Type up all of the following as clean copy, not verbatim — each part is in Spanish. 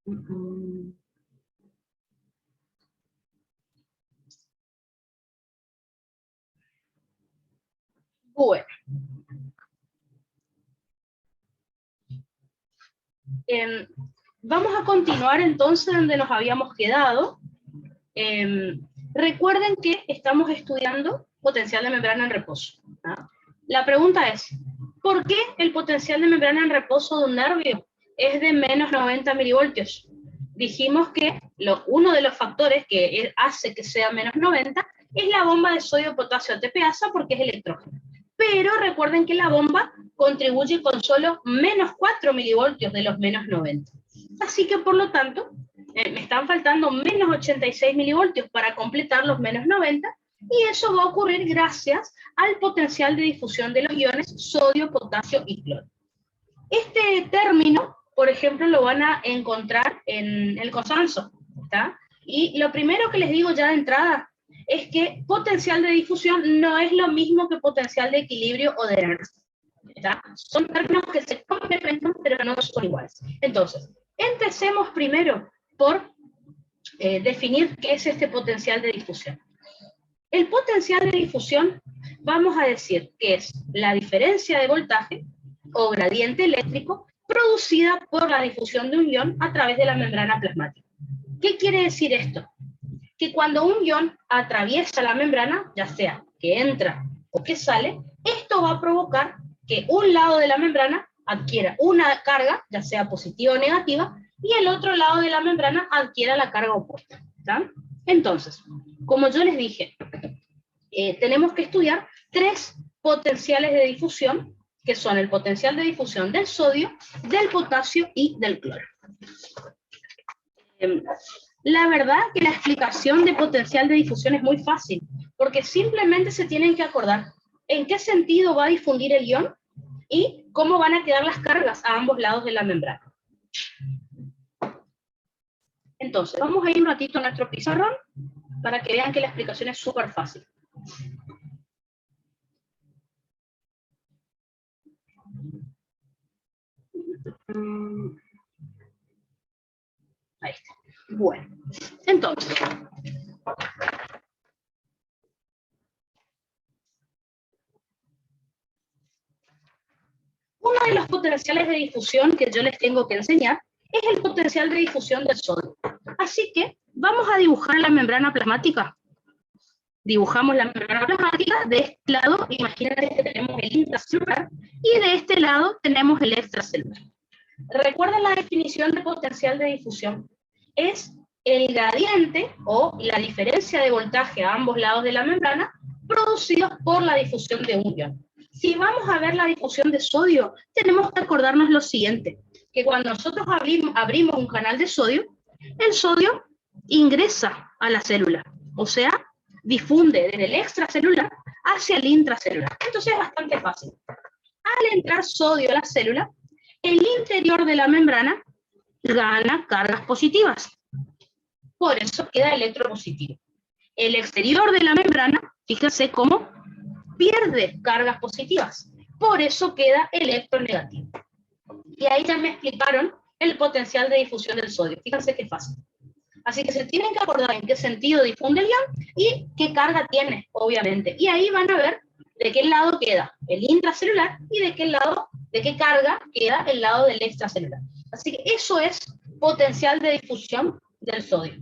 Bueno. Vamos a continuar entonces donde nos habíamos quedado. Recuerden que estamos estudiando potencial de membrana en reposo, ¿no? La pregunta es, ¿por qué el potencial de membrana en reposo de un nervio es de menos 90 milivoltios? Dijimos que uno de los factores que hace que sea menos 90 es la bomba de sodio-potasio ATPasa porque es electrógena. Pero recuerden que la bomba contribuye con solo menos 4 milivoltios de los menos 90. Así que por lo tanto, me están faltando menos 86 milivoltios para completar los menos 90, y eso va a ocurrir gracias al potencial de difusión de los iones sodio, potasio y cloro. Este término, por ejemplo, lo van a encontrar en el Cosanzo, ¿está? Y lo primero que les digo ya de entrada es que potencial de difusión no es lo mismo que potencial de equilibrio o de Nernst, ¿está? Son términos que se complementan, pero no son iguales. Entonces, empecemos primero por definir qué es este potencial de difusión. El potencial de difusión, vamos a decir que es la diferencia de voltaje o gradiente eléctrico producida por la difusión de un ion a través de la membrana plasmática. ¿Qué quiere decir esto? Que cuando un ion atraviesa la membrana, ya sea que entra o que sale, esto va a provocar que un lado de la membrana adquiera una carga, ya sea positiva o negativa, y el otro lado de la membrana adquiera la carga opuesta, ¿está? Entonces, como yo les dije, tenemos que estudiar tres potenciales de difusión, que son el potencial de difusión del sodio, del potasio y del cloro. La verdad que la explicación de potencial de difusión es muy fácil, porque simplemente se tienen que acordar en qué sentido va a difundir el ion y cómo van a quedar las cargas a ambos lados de la membrana. Entonces, vamos a ir un ratito a nuestro pizarrón para que vean que la explicación es súper fácil. Ahí está. Bueno, entonces, uno de los potenciales de difusión que yo les tengo que enseñar es el potencial de difusión del sodio. Así que vamos a dibujar la membrana plasmática. Dibujamos la membrana plasmática. De este lado, imagínense que tenemos el intracelular y de este lado tenemos el extracelular. Recuerden la definición de potencial de difusión. Es el gradiente o la diferencia de voltaje a ambos lados de la membrana producidos por la difusión de un ion. Si vamos a ver la difusión de sodio, tenemos que acordarnos lo siguiente, que cuando nosotros abrimos un canal de sodio, el sodio ingresa a la célula, o sea, difunde desde el extracelular hacia el intracelular. Entonces es bastante fácil. Al entrar sodio a la célula, el interior de la membrana gana cargas positivas. Por eso queda electropositivo. El exterior de la membrana, fíjense cómo pierde cargas positivas. Por eso queda electronegativo. Y ahí ya me explicaron el potencial de difusión del sodio. Fíjense qué fácil. Así que se tienen que acordar en qué sentido difunde el ion y qué carga tiene, obviamente. Y ahí van a ver de qué lado queda el intracelular y de qué carga queda el lado del extracelular. Así que eso es potencial de difusión del sodio.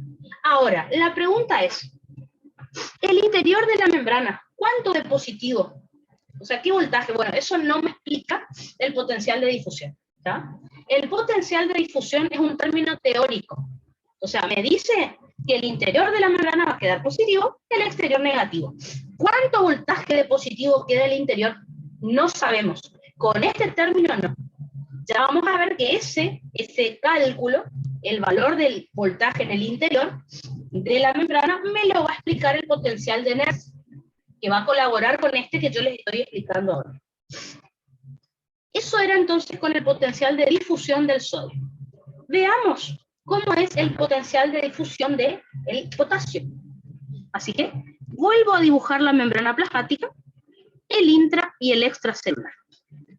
Ahora, la pregunta es, el interior de la membrana, ¿cuánto de positivo? O sea, ¿qué voltaje? Bueno, eso no me explica el potencial de difusión, ¿tá? El potencial de difusión es un término teórico. O sea, me dice que el interior de la membrana va a quedar positivo, el exterior negativo. ¿Cuánto voltaje de positivo queda el interior? No sabemos. Con este término no. Ya vamos a ver que ese cálculo, el valor del voltaje en el interior de la membrana, me lo va a explicar el potencial de Nernst, que va a colaborar con este que yo les estoy explicando ahora. Eso era entonces con el potencial de difusión del sodio. Veamos cómo es el potencial de difusión del potasio. Así que vuelvo a dibujar la membrana plasmática, el intra y el extracelular.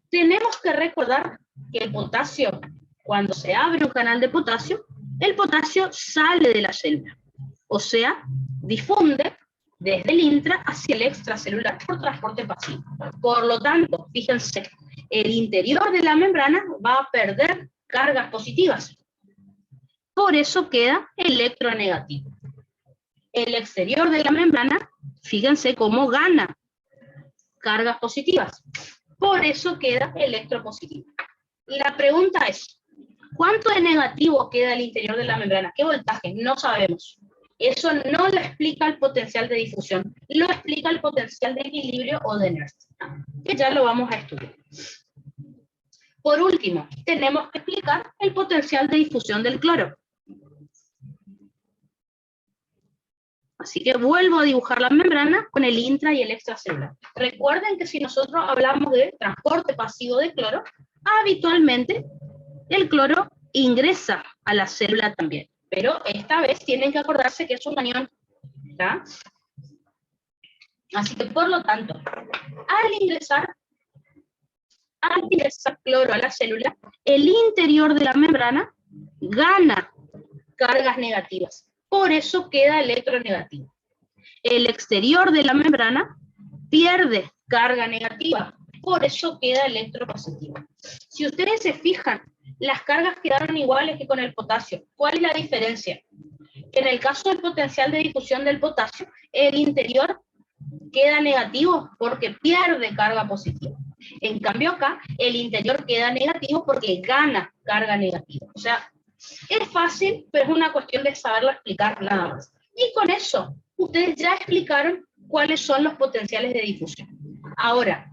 Tenemos que recordar que el potasio, cuando se abre un canal de potasio, el potasio sale de la célula, o sea, difunde desde el intra hacia el extracelular por transporte pasivo. Por lo tanto, fíjense, el interior de la membrana va a perder cargas positivas. Por eso queda electronegativo. El exterior de la membrana, fíjense cómo gana cargas positivas. Por eso queda electropositivo. La pregunta es, ¿cuánto de negativo queda al interior de la membrana? ¿Qué voltaje? No sabemos. Eso no lo explica el potencial de difusión, lo explica el potencial de equilibrio o de Nernst, que ya lo vamos a estudiar. Por último, tenemos que explicar el potencial de difusión del cloro. Así que vuelvo a dibujar la membrana con el intra y el extracelular. Recuerden que si nosotros hablamos de transporte pasivo de cloro, habitualmente el cloro ingresa a la célula también. Pero esta vez tienen que acordarse que es un anión, ¿tá? Así que, por lo tanto, al ingresar cloro a la célula, el interior de la membrana gana cargas negativas. Por eso queda electronegativo. El exterior de la membrana pierde carga negativa. Por eso queda electropositivo. Si ustedes se fijan, las cargas quedaron iguales que con el potasio. ¿Cuál es la diferencia? En el caso del potencial de difusión del potasio, el interior queda negativo porque pierde carga positiva. En cambio acá, el interior queda negativo porque gana carga negativa. O sea, es fácil, pero es una cuestión de saberlo explicar nada más. Y con eso, ustedes ya explicaron cuáles son los potenciales de difusión. Ahora,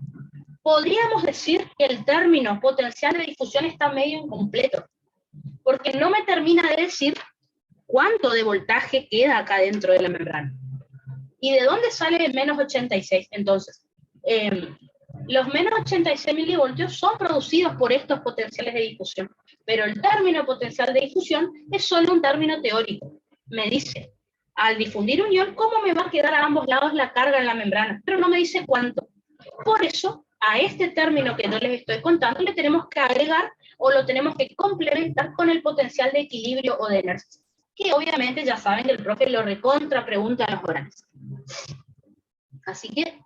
podríamos decir que el término potencial de difusión está medio incompleto, porque no me termina de decir cuánto de voltaje queda acá dentro de la membrana. ¿Y de dónde sale el menos 86? Entonces, los menos 86 milivoltios son producidos por estos potenciales de difusión, pero el término potencial de difusión es solo un término teórico. Me dice, al difundir un ion, ¿cómo me va a quedar a ambos lados la carga en la membrana? Pero no me dice cuánto. Por eso, a este término que yo les estoy contando, le tenemos que agregar o lo tenemos que complementar con el potencial de equilibrio o de Nernst, que obviamente ya saben que el profe lo recontra pregunta a los orales. Así que,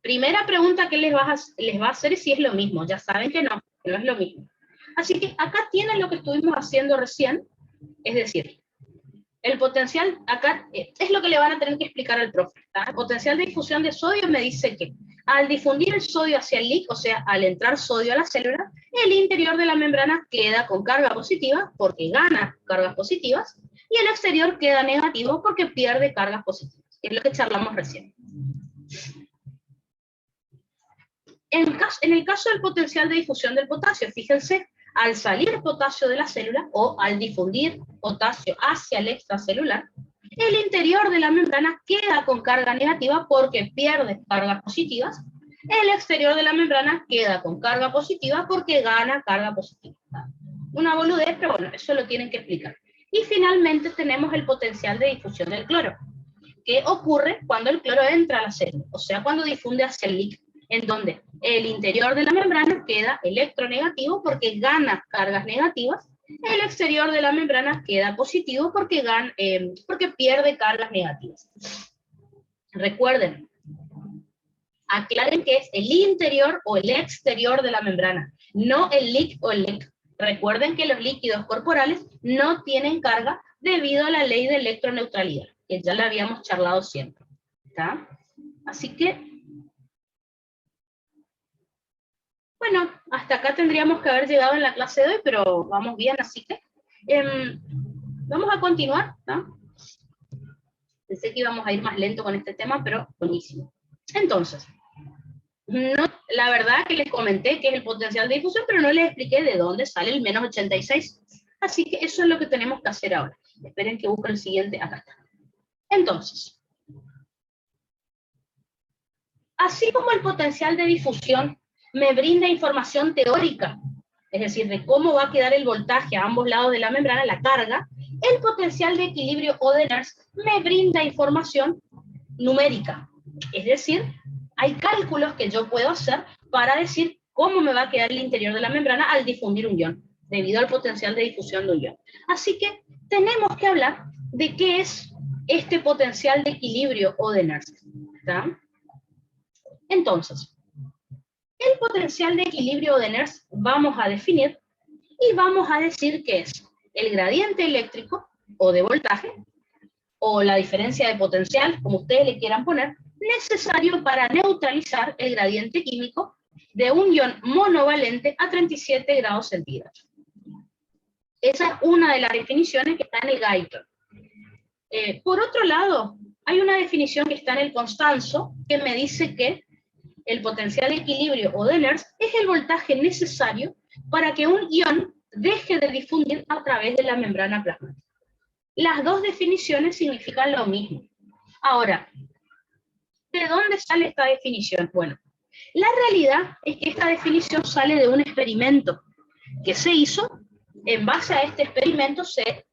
primera pregunta que les va a hacer es si es lo mismo. Ya saben que no es lo mismo. Así que acá tienen lo que estuvimos haciendo recién, es decir, el potencial, acá es lo que le van a tener que explicar al profe. ¿Tá? El potencial de difusión de sodio me dice que al difundir el sodio hacia el LIC, o sea, al entrar sodio a la célula, el interior de la membrana queda con carga positiva porque gana cargas positivas, y el exterior queda negativo porque pierde cargas positivas. Es lo que charlamos recién. En el caso del potencial de difusión del potasio, fíjense, al salir potasio de la célula o al difundir potasio hacia el extracelular, el interior de la membrana queda con carga negativa porque pierde cargas positivas, el exterior de la membrana queda con carga positiva porque gana carga positiva. Una boludez, pero bueno, eso lo tienen que explicar. Y finalmente tenemos el potencial de difusión del cloro, que ocurre cuando el cloro entra a la célula, o sea, cuando difunde hacia el líquido, en donde el interior de la membrana queda electronegativo porque gana cargas negativas, el exterior de la membrana queda positivo porque pierde cargas negativas. Recuerden, aclaren que es el interior o el exterior de la membrana, no el LIC o el LEC. Recuerden que los líquidos corporales no tienen carga debido a la ley de electroneutralidad, que ya la habíamos charlado siempre. ¿Está? Así que, bueno, hasta acá tendríamos que haber llegado en la clase de hoy, pero vamos bien, así que vamos a continuar, ¿no? Pensé que íbamos a ir más lento con este tema, pero buenísimo. Entonces, la verdad que les comenté que es el potencial de difusión, pero no les expliqué de dónde sale el menos 86. Así que eso es lo que tenemos que hacer ahora. Esperen que busque el siguiente, acá está. Entonces, así como el potencial de difusión me brinda información teórica, es decir, de cómo va a quedar el voltaje a ambos lados de la membrana, la carga, el potencial de equilibrio o de Nernst me brinda información numérica. Es decir, hay cálculos que yo puedo hacer para decir cómo me va a quedar el interior de la membrana al difundir un ion. debido al potencial de difusión de un ion. Así que tenemos que hablar de qué es este potencial de equilibrio o de Nernst. ¿Está? Entonces, el potencial de equilibrio de Nernst vamos a definir y vamos a decir que es el gradiente eléctrico o de voltaje, o la diferencia de potencial, como ustedes le quieran poner, necesario para neutralizar el gradiente químico de un ion monovalente a 37 grados centígrados. Esa es una de las definiciones que está en el Guyton. Por otro lado, hay una definición que está en el Constanzo que me dice que el potencial de equilibrio o de Nernst es el voltaje necesario para que un ion deje de difundir a través de la membrana plasmática. Las dos definiciones significan lo mismo. Ahora, ¿de dónde sale esta definición? Bueno, la realidad es que esta definición sale de un experimento que se hizo. En base a este experimento se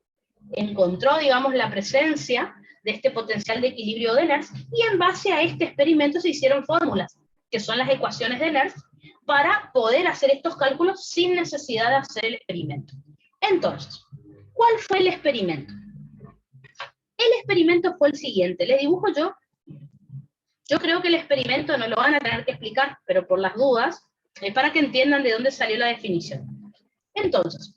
encontró, digamos, la presencia de este potencial de equilibrio de Nernst, y en base a este experimento se hicieron fórmulas, que son las ecuaciones de Nernst, para poder hacer estos cálculos sin necesidad de hacer el experimento. Entonces, ¿cuál fue el experimento? El experimento fue el siguiente. Les dibujo yo. Yo creo que el experimento no lo van a tener que explicar, pero por las dudas, para que entiendan de dónde salió la definición. Entonces,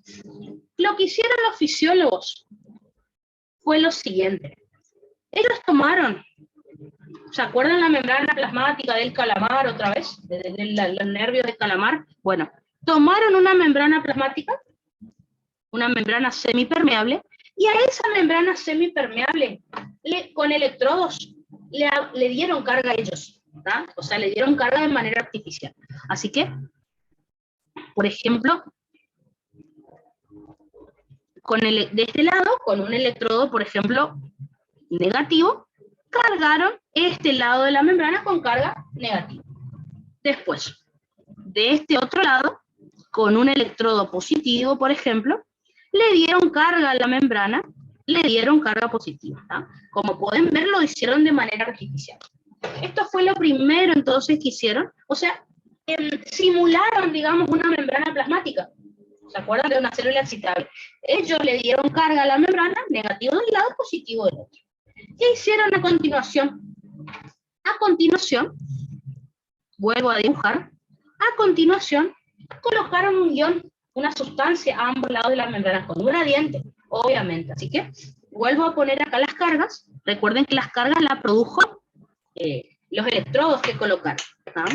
lo que hicieron los fisiólogos fue lo siguiente. Ellos tomaron, ¿se acuerdan la membrana plasmática del calamar otra vez? De los nervios del calamar. Bueno, tomaron una membrana plasmática, una membrana semipermeable, y a esa membrana semipermeable, con electrodos, le dieron carga a ellos, ¿verdad? O sea, le dieron carga de manera artificial. Así que, por ejemplo, de este lado, con un electrodo, por ejemplo, negativo, cargaron este lado de la membrana con carga negativa. Después, de este otro lado, con un electrodo positivo, por ejemplo, le dieron carga a la membrana, le dieron carga positiva, ¿tá? Como pueden ver, lo hicieron de manera artificial. Esto fue lo primero entonces que hicieron, o sea, simularon, digamos, una membrana plasmática. ¿Se acuerdan de una célula excitable? Ellos le dieron carga a la membrana, negativo de un lado, positivo del otro. ¿Qué hicieron a continuación? A continuación, vuelvo a dibujar, a continuación colocaron un ion, una sustancia a ambos lados de la membrana con un gradiente, obviamente. Así que vuelvo a poner acá las cargas. Recuerden que las cargas las produjo los electrodos que colocaron, ¿tá?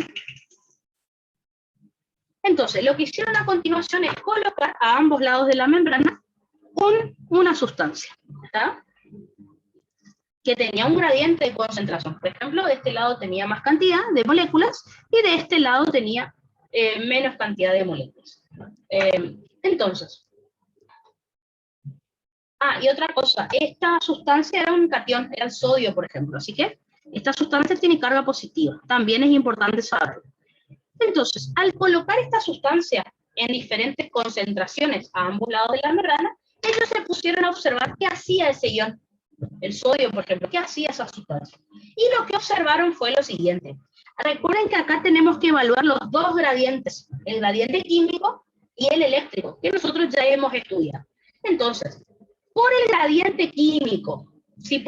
Entonces, lo que hicieron a continuación es colocar a ambos lados de la membrana una sustancia, ¿tá? Que tenía un gradiente de concentración. Por ejemplo, de este lado tenía más cantidad de moléculas y de este lado tenía menos cantidad de moléculas. Entonces, y otra cosa, esta sustancia era un catión, era el sodio, por ejemplo, así que esta sustancia tiene carga positiva, también es importante saberlo. Entonces, al colocar esta sustancia en diferentes concentraciones a ambos lados de la membrana, ellos se pusieron a observar qué hacía ese ion, el sodio, por ejemplo, qué hacía esa sustancia. Y lo que observaron fue lo siguiente. Recuerden que acá tenemos que evaluar los dos gradientes, el gradiente químico y el eléctrico, que nosotros ya hemos estudiado. Entonces, por el gradiente químico, si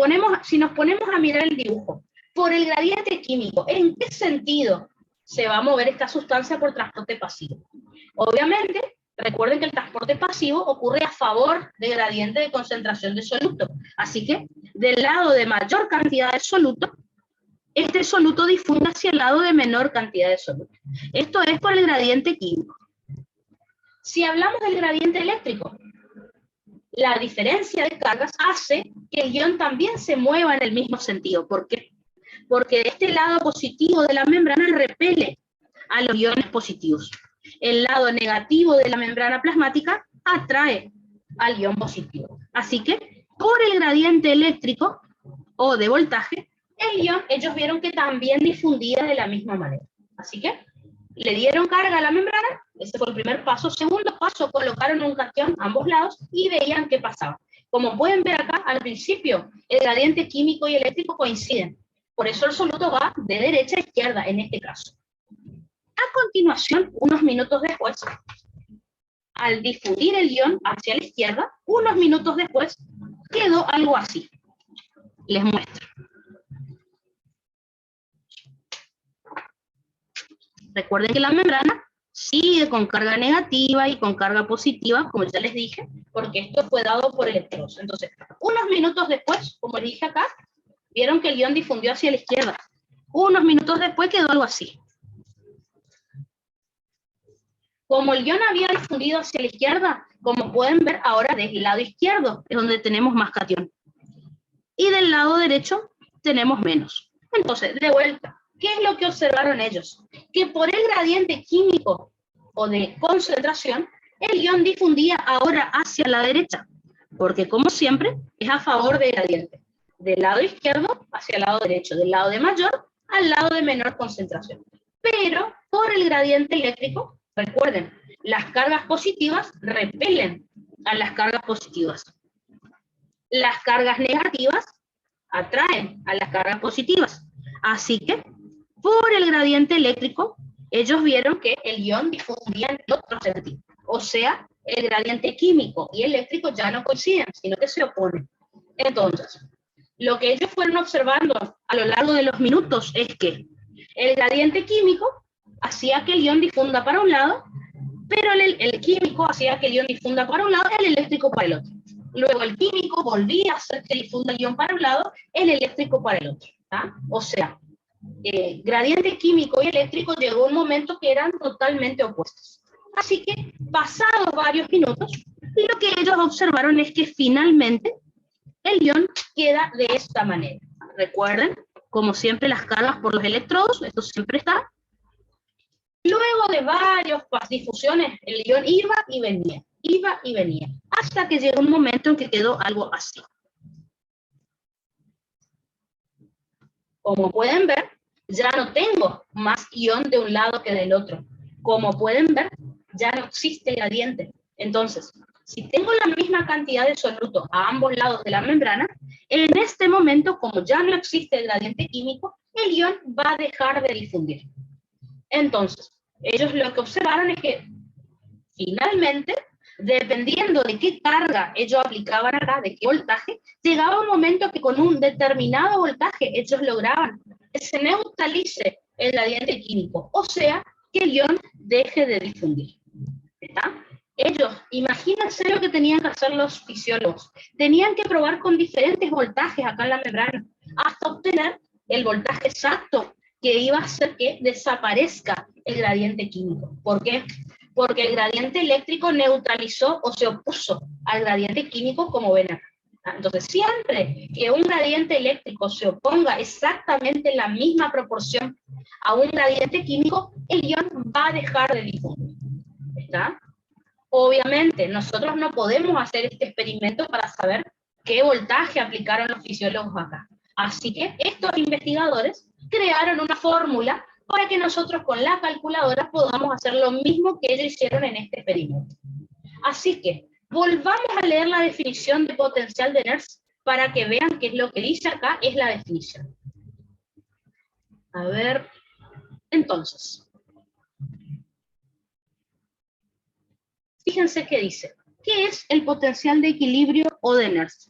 nos ponemos a mirar el dibujo, por el gradiente químico, ¿en qué sentido se va a mover esta sustancia por transporte pasivo? Obviamente, recuerden que el transporte pasivo ocurre a favor del gradiente de concentración de soluto. Así que, del lado de mayor cantidad de soluto, este soluto difunde hacia el lado de menor cantidad de soluto. Esto es por el gradiente químico. Si hablamos del gradiente eléctrico, la diferencia de cargas hace que el ion también se mueva en el mismo sentido. ¿Por qué? Porque este lado positivo de la membrana repele a los iones positivos. El lado negativo de la membrana plasmática atrae al ion positivo. Así que, por el gradiente eléctrico o de voltaje, el ion, ellos vieron que también difundía de la misma manera. Así que, le dieron carga a la membrana, ese fue el primer paso. Segundo paso, colocaron un catión a ambos lados y veían qué pasaba. Como pueden ver acá, al principio, el gradiente químico y eléctrico coinciden. Por eso el soluto va de derecha a izquierda, en este caso. A continuación, unos minutos después, al difundir el ion hacia la izquierda, unos minutos después, quedó algo así. Les muestro. Recuerden que la membrana sigue con carga negativa y con carga positiva, como ya les dije, porque esto fue dado por electrodos. Entonces, unos minutos después, como les dije acá, vieron que el ion difundió hacia la izquierda. Unos minutos después quedó algo así. Como el ion había difundido hacia la izquierda, como pueden ver ahora del lado izquierdo es donde tenemos más cation. Y del lado derecho tenemos menos. Entonces, de vuelta, ¿qué es lo que observaron ellos? Que por el gradiente químico o de concentración, el ion difundía ahora hacia la derecha, porque como siempre es a favor del gradiente. Del lado izquierdo hacia el lado derecho, del lado de mayor al lado de menor concentración. Pero por el gradiente eléctrico, recuerden, las cargas positivas repelen a las cargas positivas. Las cargas negativas atraen a las cargas positivas. Así que, por el gradiente eléctrico, ellos vieron que el ion difundía en otro sentido. O sea, el gradiente químico y eléctrico ya no coinciden, sino que se oponen. Entonces, lo que ellos fueron observando a lo largo de los minutos es que el gradiente químico hacía que el ion difunda para un lado, pero el químico hacía que el ion difunda para un lado, el eléctrico para el otro. Luego el químico volvía a hacer que difunda el ion para un lado, el eléctrico para el otro. ¿tá? O sea, gradiente químico y eléctrico llegó un momento que eran totalmente opuestos. Así que, pasados varios minutos, lo que ellos observaron es que finalmente el ion queda de esta manera. Recuerden, como siempre, las cargas por los electrodos, esto siempre está. Luego de varias difusiones, el ion iba y venía, hasta que llegó un momento en que quedó algo así. Como pueden ver, ya no tengo más ion de un lado que del otro. Como pueden ver, ya no existe gradiente. Entonces, si tengo la misma cantidad de soluto a ambos lados de la membrana, en este momento, como ya no existe el gradiente químico, el ion va a dejar de difundir. Entonces, ellos lo que observaron es que, finalmente, dependiendo de qué carga ellos aplicaban acá, de qué voltaje, llegaba un momento que con un determinado voltaje ellos lograban que se neutralice el gradiente químico, o sea, que el ion deje de difundir. ¿Está? Ellos, imagínense lo que tenían que hacer los fisiólogos. Tenían que probar con diferentes voltajes acá en la membrana, hasta obtener el voltaje exacto que iba a hacer que desaparezca el gradiente químico. ¿Por qué? Porque el gradiente eléctrico neutralizó o se opuso al gradiente químico, como ven acá. Entonces, siempre que un gradiente eléctrico se oponga exactamente en la misma proporción a un gradiente químico, el ion va a dejar de difundir. ¿Está? Obviamente, nosotros no podemos hacer este experimento para saber qué voltaje aplicaron los fisiólogos acá. Así que estos investigadores crearon una fórmula para que nosotros con la calculadora podamos hacer lo mismo que ellos hicieron en este experimento. Así que, volvamos a leer la definición de potencial de Nernst para que vean qué es lo que dice acá, es la definición. A ver, entonces. Fíjense qué dice. ¿Qué es el potencial de equilibrio o de Nernst?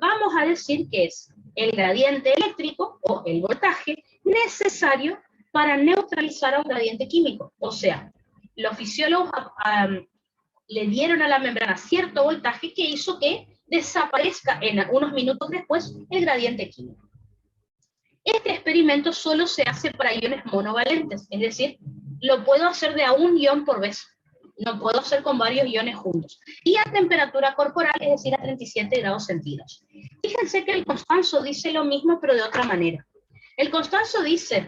Vamos a decir que es el gradiente eléctrico o el voltaje necesario para neutralizar a un gradiente químico. O sea, los fisiólogos le dieron a la membrana cierto voltaje que hizo que desaparezca en unos minutos después el gradiente químico. Este experimento solo se hace para iones monovalentes, es decir, lo puedo hacer de a un ion por vez. No puedo hacer con varios iones juntos. Y a temperatura corporal, es decir, a 37 grados centígrados. Fíjense que el Constanzo dice lo mismo, pero de otra manera. El Constanzo dice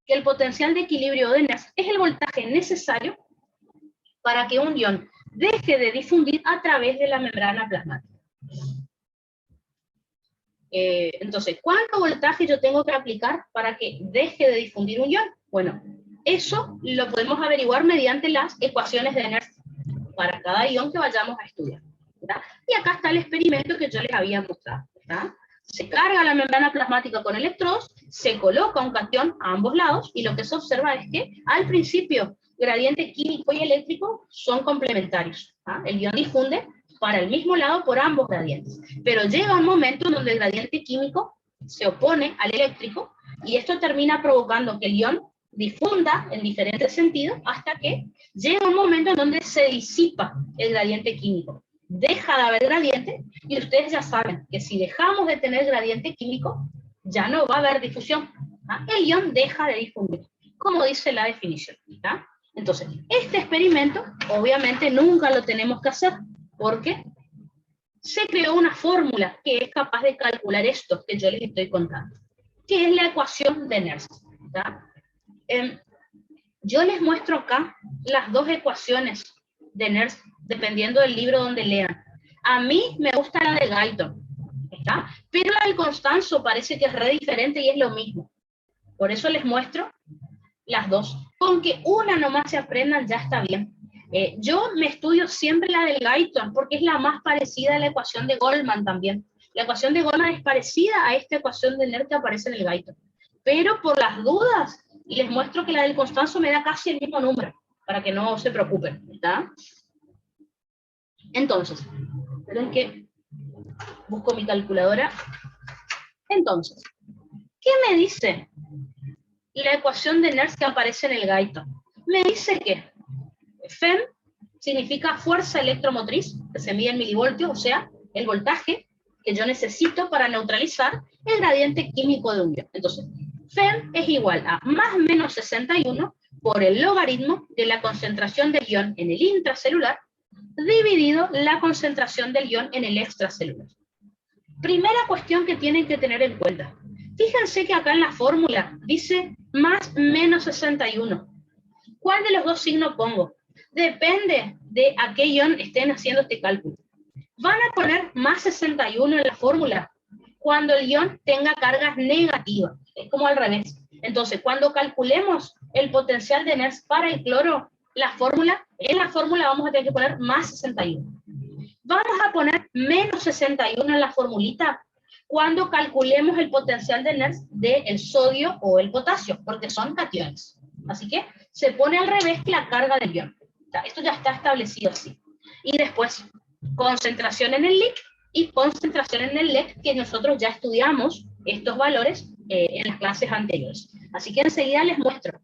que el potencial de equilibrio de Nernst es el voltaje necesario para que un ion deje de difundir a través de la membrana plasmática. Entonces, ¿cuánto voltaje yo tengo que aplicar para que deje de difundir un ion? Bueno, eso lo podemos averiguar mediante las ecuaciones de Nernst para cada ion que vayamos a estudiar. ¿verdad? Y acá está el experimento que yo les había mostrado. ¿verdad? Se carga la membrana plasmática con electrodos, se coloca un cation a ambos lados, y lo que se observa es que al principio gradiente químico y eléctrico son complementarios. El ion difunde para el mismo lado por ambos gradientes. Pero llega un momento donde el gradiente químico se opone al eléctrico y esto termina provocando que el ion difunda en diferentes sentidos hasta que llega un momento en donde se disipa el gradiente químico. Deja de haber gradiente y ustedes ya saben que si dejamos de tener gradiente químico, ya no va a haber difusión. El ion deja de difundir, como dice la definición. Entonces, este experimento obviamente nunca lo tenemos que hacer porque se creó una fórmula que es capaz de calcular esto que yo les estoy contando, que es la ecuación de Nernst. Yo les muestro acá las dos ecuaciones de Nernst, dependiendo del libro donde lean. A mí me gusta la de Guyton, pero la del Constanzo parece que es re diferente y es lo mismo. Por eso les muestro las dos. Con que una nomás se aprendan ya está bien. Yo me estudio siempre la del Guyton porque es la más parecida a la ecuación de Goldman también. La ecuación de Goldman es parecida a esta ecuación de Nernst que aparece en el Guyton. Pero por las dudas, les muestro que la del Constanzo me da casi el mismo número, para que no se preocupen. ¿Está? Entonces, esperen que busco mi calculadora. Entonces, ¿qué me dice la ecuación de Nernst que aparece en el Guyton? Me dice que FEM significa fuerza electromotriz, que se mide en milivoltios, o sea, el voltaje que yo necesito para neutralizar el gradiente químico de un ion. Entonces, FEM es igual a más o menos 61 por el logaritmo de la concentración del ion en el intracelular dividido la concentración del ion en el extracelular. Primera cuestión que tienen que tener en cuenta. Fíjense que acá en la fórmula dice más menos 61. ¿Cuál de los dos signos pongo? Depende de a qué ion estén haciendo este cálculo. Van a poner más 61 en la fórmula cuando el ion tenga cargas negativas. Es como al revés. Entonces, cuando calculemos el potencial de Nernst para el cloro, en la fórmula vamos a tener que poner más 61. Vamos a poner menos 61 en la formulita cuando calculemos el potencial de Nernst del sodio o el potasio, porque son cationes. Así que se pone al revés que la carga del ion. Esto ya está establecido así. Y después, concentración en el LIC y concentración en el LEC, que nosotros ya estudiamos estos valores en las clases anteriores. Así que enseguida les muestro.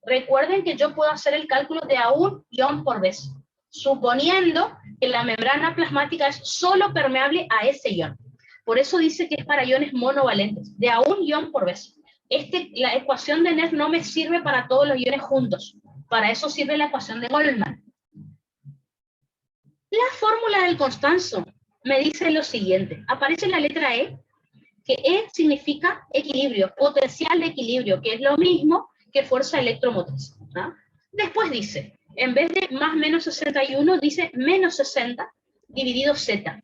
Recuerden que yo puedo hacer el cálculo de a un ion por vez, suponiendo que la membrana plasmática es solo permeable a ese ion. Por eso dice que es para iones monovalentes, de a un ion por vez. La ecuación de Nernst no me sirve para todos los iones juntos. Para eso sirve la ecuación de Goldman. La fórmula del Constanzo me dice lo siguiente. Aparece la letra E, que E significa equilibrio, potencial de equilibrio, que es lo mismo que fuerza electromotriz. Después dice, en vez de más menos 61, dice menos 60 dividido Z.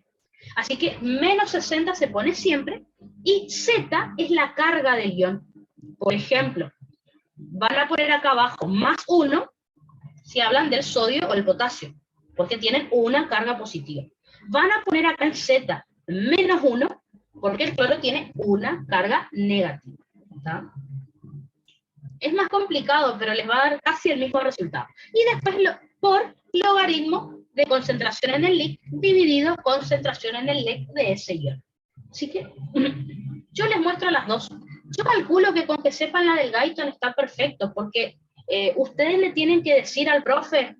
Así que menos 60 se pone siempre y Z es la carga del ion. Por ejemplo, van a poner acá abajo más 1 si hablan del sodio o el potasio, porque tienen una carga positiva. Van a poner acá en Z menos 1 porque el cloro tiene una carga negativa. ¿Está? Es más complicado, pero les va a dar casi el mismo resultado. Y después por logaritmo de concentración en el LIC dividido concentración en el LEC de ese ion. Así que yo les muestro las dos. Yo calculo que con que sepan la del Guyton está perfecto, porque ustedes le tienen que decir al profe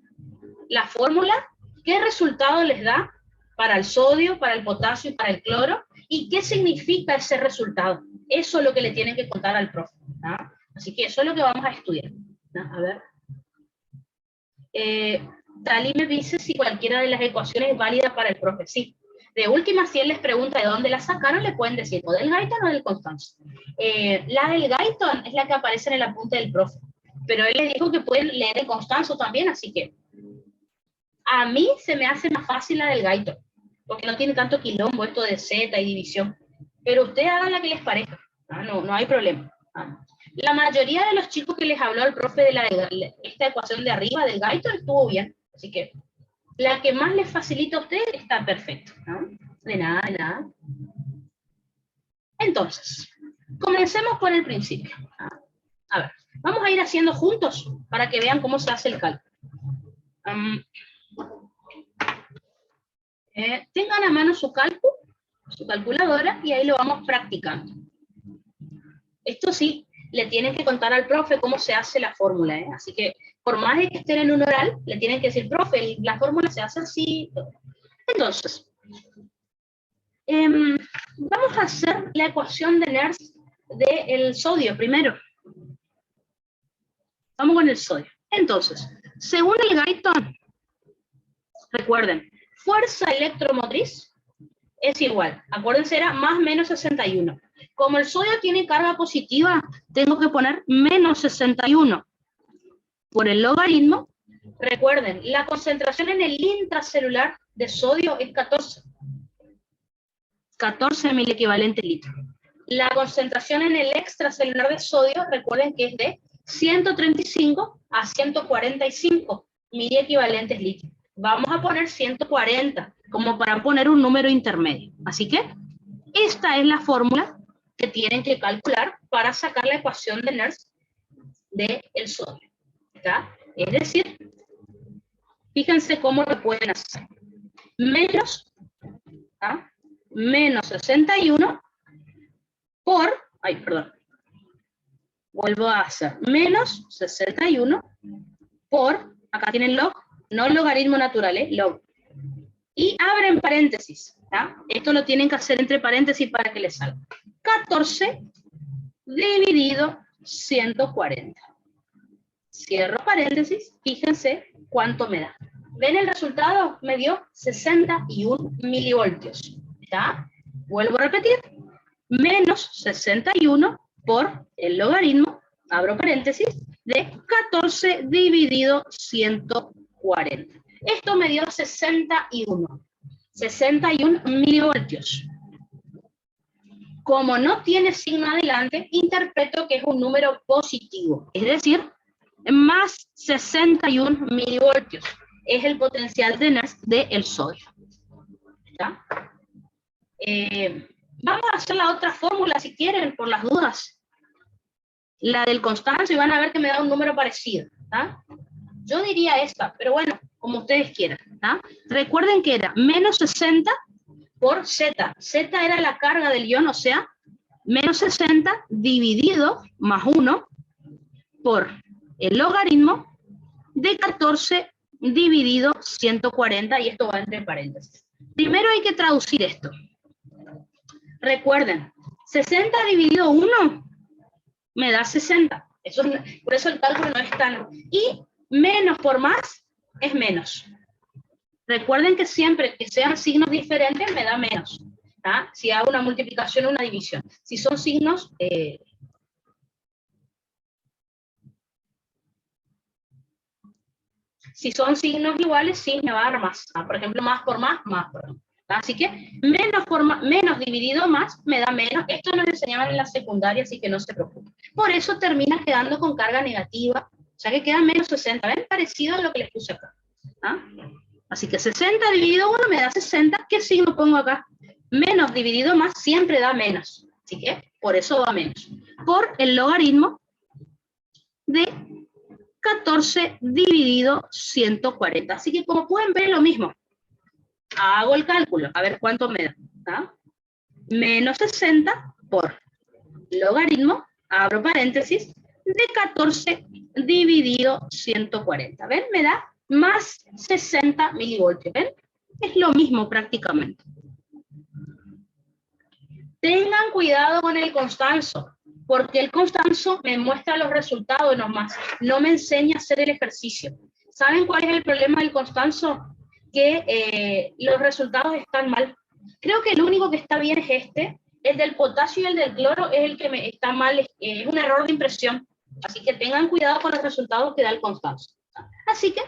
la fórmula, qué resultado les da para el sodio, para el potasio y para el cloro, y qué significa ese resultado. Eso es lo que le tienen que contar al profe. ¿No? Así que eso es lo que vamos a estudiar. ¿No? A ver. Tali me dice si cualquiera de las ecuaciones es válida para el profe. Sí. De última, si él les pregunta de dónde la sacaron, le pueden decir o del Guyton o del Constanzo. La del Guyton es la que aparece en el apunte del profe. Pero él les dijo que pueden leer el Constanzo también, así que a mí se me hace más fácil la del Guyton, porque no tiene tanto quilombo esto de Z y división. Pero ustedes hagan la que les parezca, no hay problema. La mayoría de los chicos que les habló al profe de esta ecuación de arriba del Guyton estuvo bien, así que la que más les facilita a ustedes está perfecto. ¿No? De nada, de nada. Entonces, comencemos por el principio. A ver, Vamos a ir haciendo juntos para que vean cómo se hace el cálculo. Tengan a mano su cálculo, su calculadora, y ahí lo vamos practicando. Esto sí, le tienen que contar al profe cómo se hace la fórmula, ¿eh? Así que, por más de que estén en un oral, le tienen que decir, profe, la fórmula se hace así. Entonces, vamos a hacer la ecuación de Nernst del sodio primero. Vamos con el sodio. Entonces, según el Guyton, recuerden, fuerza electromotriz es igual, acuérdense, era más menos 61. Como el sodio tiene carga positiva, tengo que poner menos 61. Por el logaritmo, recuerden, la concentración en el intracelular de sodio es 14. 14 miliequivalentes litros. La concentración en el extracelular de sodio, recuerden que es de 135 a 145 miliequivalentes litros. Vamos a poner 140, como para poner un número intermedio. Así que esta es la fórmula que tienen que calcular para sacar la ecuación de Nernst del sodio. ¿Está? Es decir, fíjense cómo lo pueden hacer. Menos 61 por, vuelvo a hacer, menos 61 por, acá tienen log, no logaritmo natural, log. Y abren paréntesis, ¿tá? Esto lo tienen que hacer entre paréntesis para que les salga. 14 dividido 140. Cierro paréntesis, fíjense cuánto me da. ¿Ven el resultado? Me dio 61 milivoltios. ¿Ya? Vuelvo a repetir. Menos 61 por el logaritmo, abro paréntesis, de 14 dividido 140. Esto me dio 61 milivoltios. Como no tiene signo adelante, interpreto que es un número positivo, es decir, más 61 milivoltios. Es el potencial de Nernst del sodio. ¿Está? Vamos a hacer la otra fórmula si quieren, por las dudas. La del Constanzo, y van a ver que me da un número parecido. ¿Tá? Yo diría esta, pero bueno, como ustedes quieran. ¿Tá? Recuerden que era menos 60 por Z. Z era la carga del ion, o sea, menos 60 dividido más 1 por el logaritmo de 14 dividido 140, y esto va entre paréntesis. Primero hay que traducir esto. Recuerden, 60 dividido 1 me da 60. Por eso el cálculo no es tan... Y menos por más es menos. Recuerden que siempre que sean signos diferentes me da menos. ¿Tá? Si hago una multiplicación o una división. Si son signos... si son signos iguales, sí me va a dar más. Por ejemplo, más por más, más por más. Así que menos dividido más me da menos. Esto nos enseñaban en la secundaria, así que no se preocupen. Por eso termina quedando con carga negativa, o sea que queda menos 60. ¿Ven? Parecido a lo que les puse acá. Así que 60 dividido 1 me da 60. ¿Qué signo pongo acá? Menos dividido más siempre da menos. Así que por eso va menos. Por el logaritmo de 14 dividido 140. Así que como pueden ver lo mismo. Hago el cálculo, a ver cuánto me da. ¿Tá? Menos 60 por logaritmo, abro paréntesis, de 14 dividido 140. ¿Ven? Me da más 60 milivoltios. ¿Ven? Es lo mismo prácticamente. Tengan cuidado con el Constanzo, porque el Constanzo me muestra los resultados nomás, no me enseña a hacer el ejercicio. ¿Saben cuál es el problema del Constanzo? Que los resultados están mal. Creo que el único que está bien es este. El del potasio y el del cloro es el que está mal, es un error de impresión. Así que tengan cuidado con los resultados que da el Constanzo. Así que,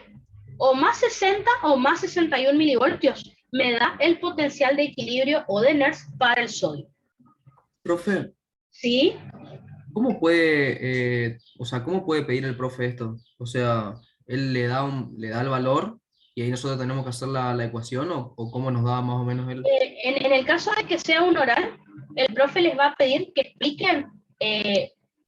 o más 60 o más 61 milivoltios me da el potencial de equilibrio o de Nernst para el sodio. Profe, ¿Sí? ¿cómo puede, cómo puede pedir el profe esto? O sea, él le da el valor y ahí nosotros tenemos que hacer la ecuación, o cómo nos da más o menos él. En el caso de que sea un oral, el profe les va a pedir que expliquen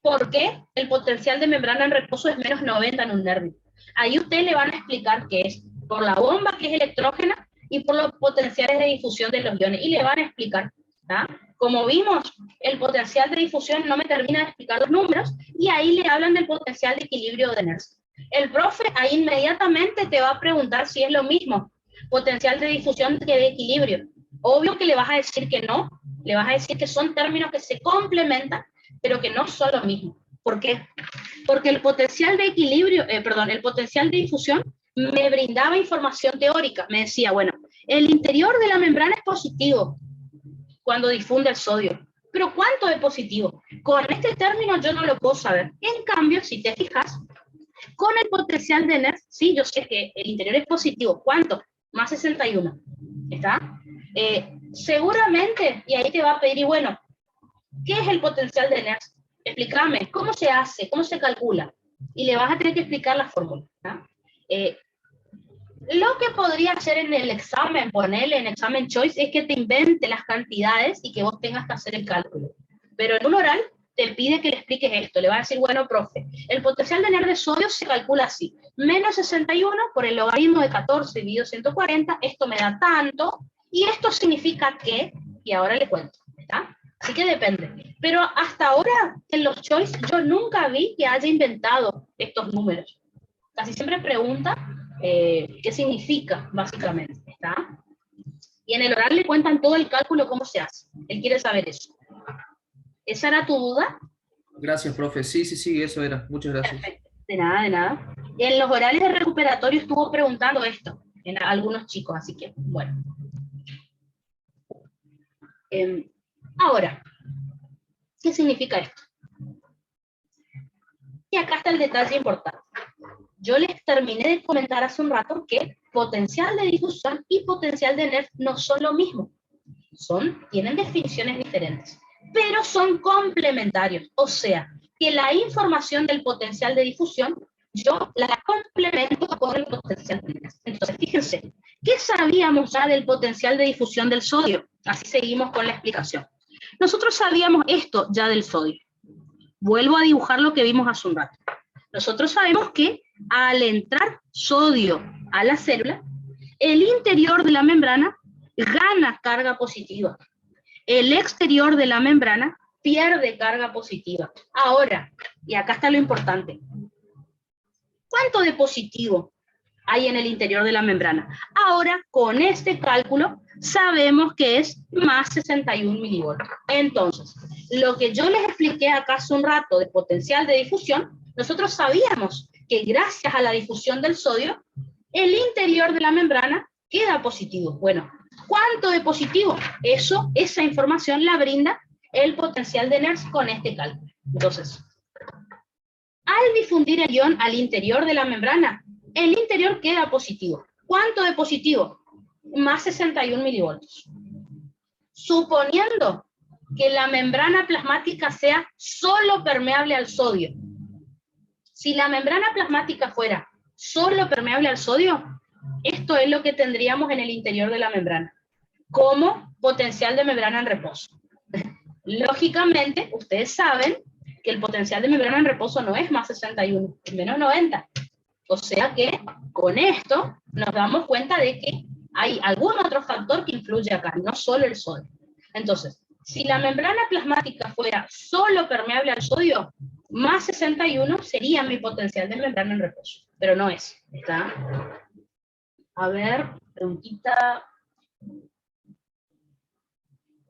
porque el potencial de membrana en reposo es menos 90 en un nervio. Ahí ustedes le van a explicar qué es por la bomba, que es electrógena, y por los potenciales de difusión de los iones, y le van a explicar. ¿Tá? Como vimos, el potencial de difusión no me termina de explicar los números, y ahí le hablan del potencial de equilibrio de Nernst. El profe ahí inmediatamente te va a preguntar si es lo mismo, potencial de difusión que de equilibrio. Obvio que le vas a decir que no, le vas a decir que son términos que se complementan, pero que no son lo mismo. ¿Por qué? Porque el potencial de equilibrio, el potencial de difusión me brindaba información teórica. Me decía, bueno, el interior de la membrana es positivo cuando difunde el sodio. Pero ¿cuánto de positivo? Con este término yo no lo puedo saber. En cambio, si te fijas, con el potencial de Nernst, sí, yo sé que el interior es positivo. ¿Cuánto? Más 61. ¿Está? Seguramente, y ahí te va a pedir, y bueno, ¿qué es el potencial de Nernst? Explícame, ¿cómo se hace? ¿Cómo se calcula? Y le vas a tener que explicar la fórmula. Lo que podría hacer en el examen, ponerle en examen choice, es que te invente las cantidades y que vos tengas que hacer el cálculo. Pero en un oral te pide que le expliques esto. Le va a decir, bueno, profe, el potencial de Nernst de sodio se calcula así. Menos 61 por el logaritmo de 14 dividido 140, esto me da tanto, y esto significa que, y ahora le cuento, ¿está? Así que depende. Pero hasta ahora, en los choice, yo nunca vi que haya inventado estos números. Casi siempre pregunta qué significa, básicamente, ¿está? Y en el oral le cuentan todo el cálculo, cómo se hace. Él quiere saber eso. ¿Esa era tu duda? Gracias, profe. Sí, sí, sí, eso era. Muchas gracias. Perfecto. De nada, de nada. En los orales de recuperatorio estuvo preguntando esto en algunos chicos, así que, bueno. Ahora, ¿qué significa esto? Y acá está el detalle importante. Yo les terminé de comentar hace un rato que potencial de difusión y potencial de Nernst no son lo mismo. Tienen definiciones diferentes, pero son complementarios. O sea, que la información del potencial de difusión yo la complemento con el potencial de Nernst. Entonces, fíjense, ¿qué sabíamos ya del potencial de difusión del sodio? Así seguimos con la explicación. Nosotros sabíamos esto ya del sodio. Vuelvo a dibujar lo que vimos hace un rato. Nosotros sabemos que al entrar sodio a la célula, el interior de la membrana gana carga positiva. El exterior de la membrana pierde carga positiva. Ahora, y acá está lo importante, ¿cuánto de positivo hay en el interior de la membrana? Ahora, con este cálculo, sabemos que es más 61 milivoltios. Entonces, lo que yo les expliqué acá hace un rato de potencial de difusión, nosotros sabíamos que gracias a la difusión del sodio, el interior de la membrana queda positivo. Bueno, ¿cuánto de positivo? Esa información la brinda el potencial de Nernst con este cálculo. Entonces, al difundir el ion al interior de la membrana, el interior queda positivo. ¿Cuánto de positivo? Más 61 milivoltios. Suponiendo que la membrana plasmática sea solo permeable al sodio. Si la membrana plasmática fuera solo permeable al sodio, esto es lo que tendríamos en el interior de la membrana, como potencial de membrana en reposo. Lógicamente, ustedes saben que el potencial de membrana en reposo no es más 61, es menos 90. O sea que con esto nos damos cuenta de que hay algún otro factor que influye acá, no solo el sodio. Entonces, si la membrana plasmática fuera solo permeable al sodio, más 61 sería mi potencial de membrana en reposo, pero no es. ¿Está? A ver, preguntita.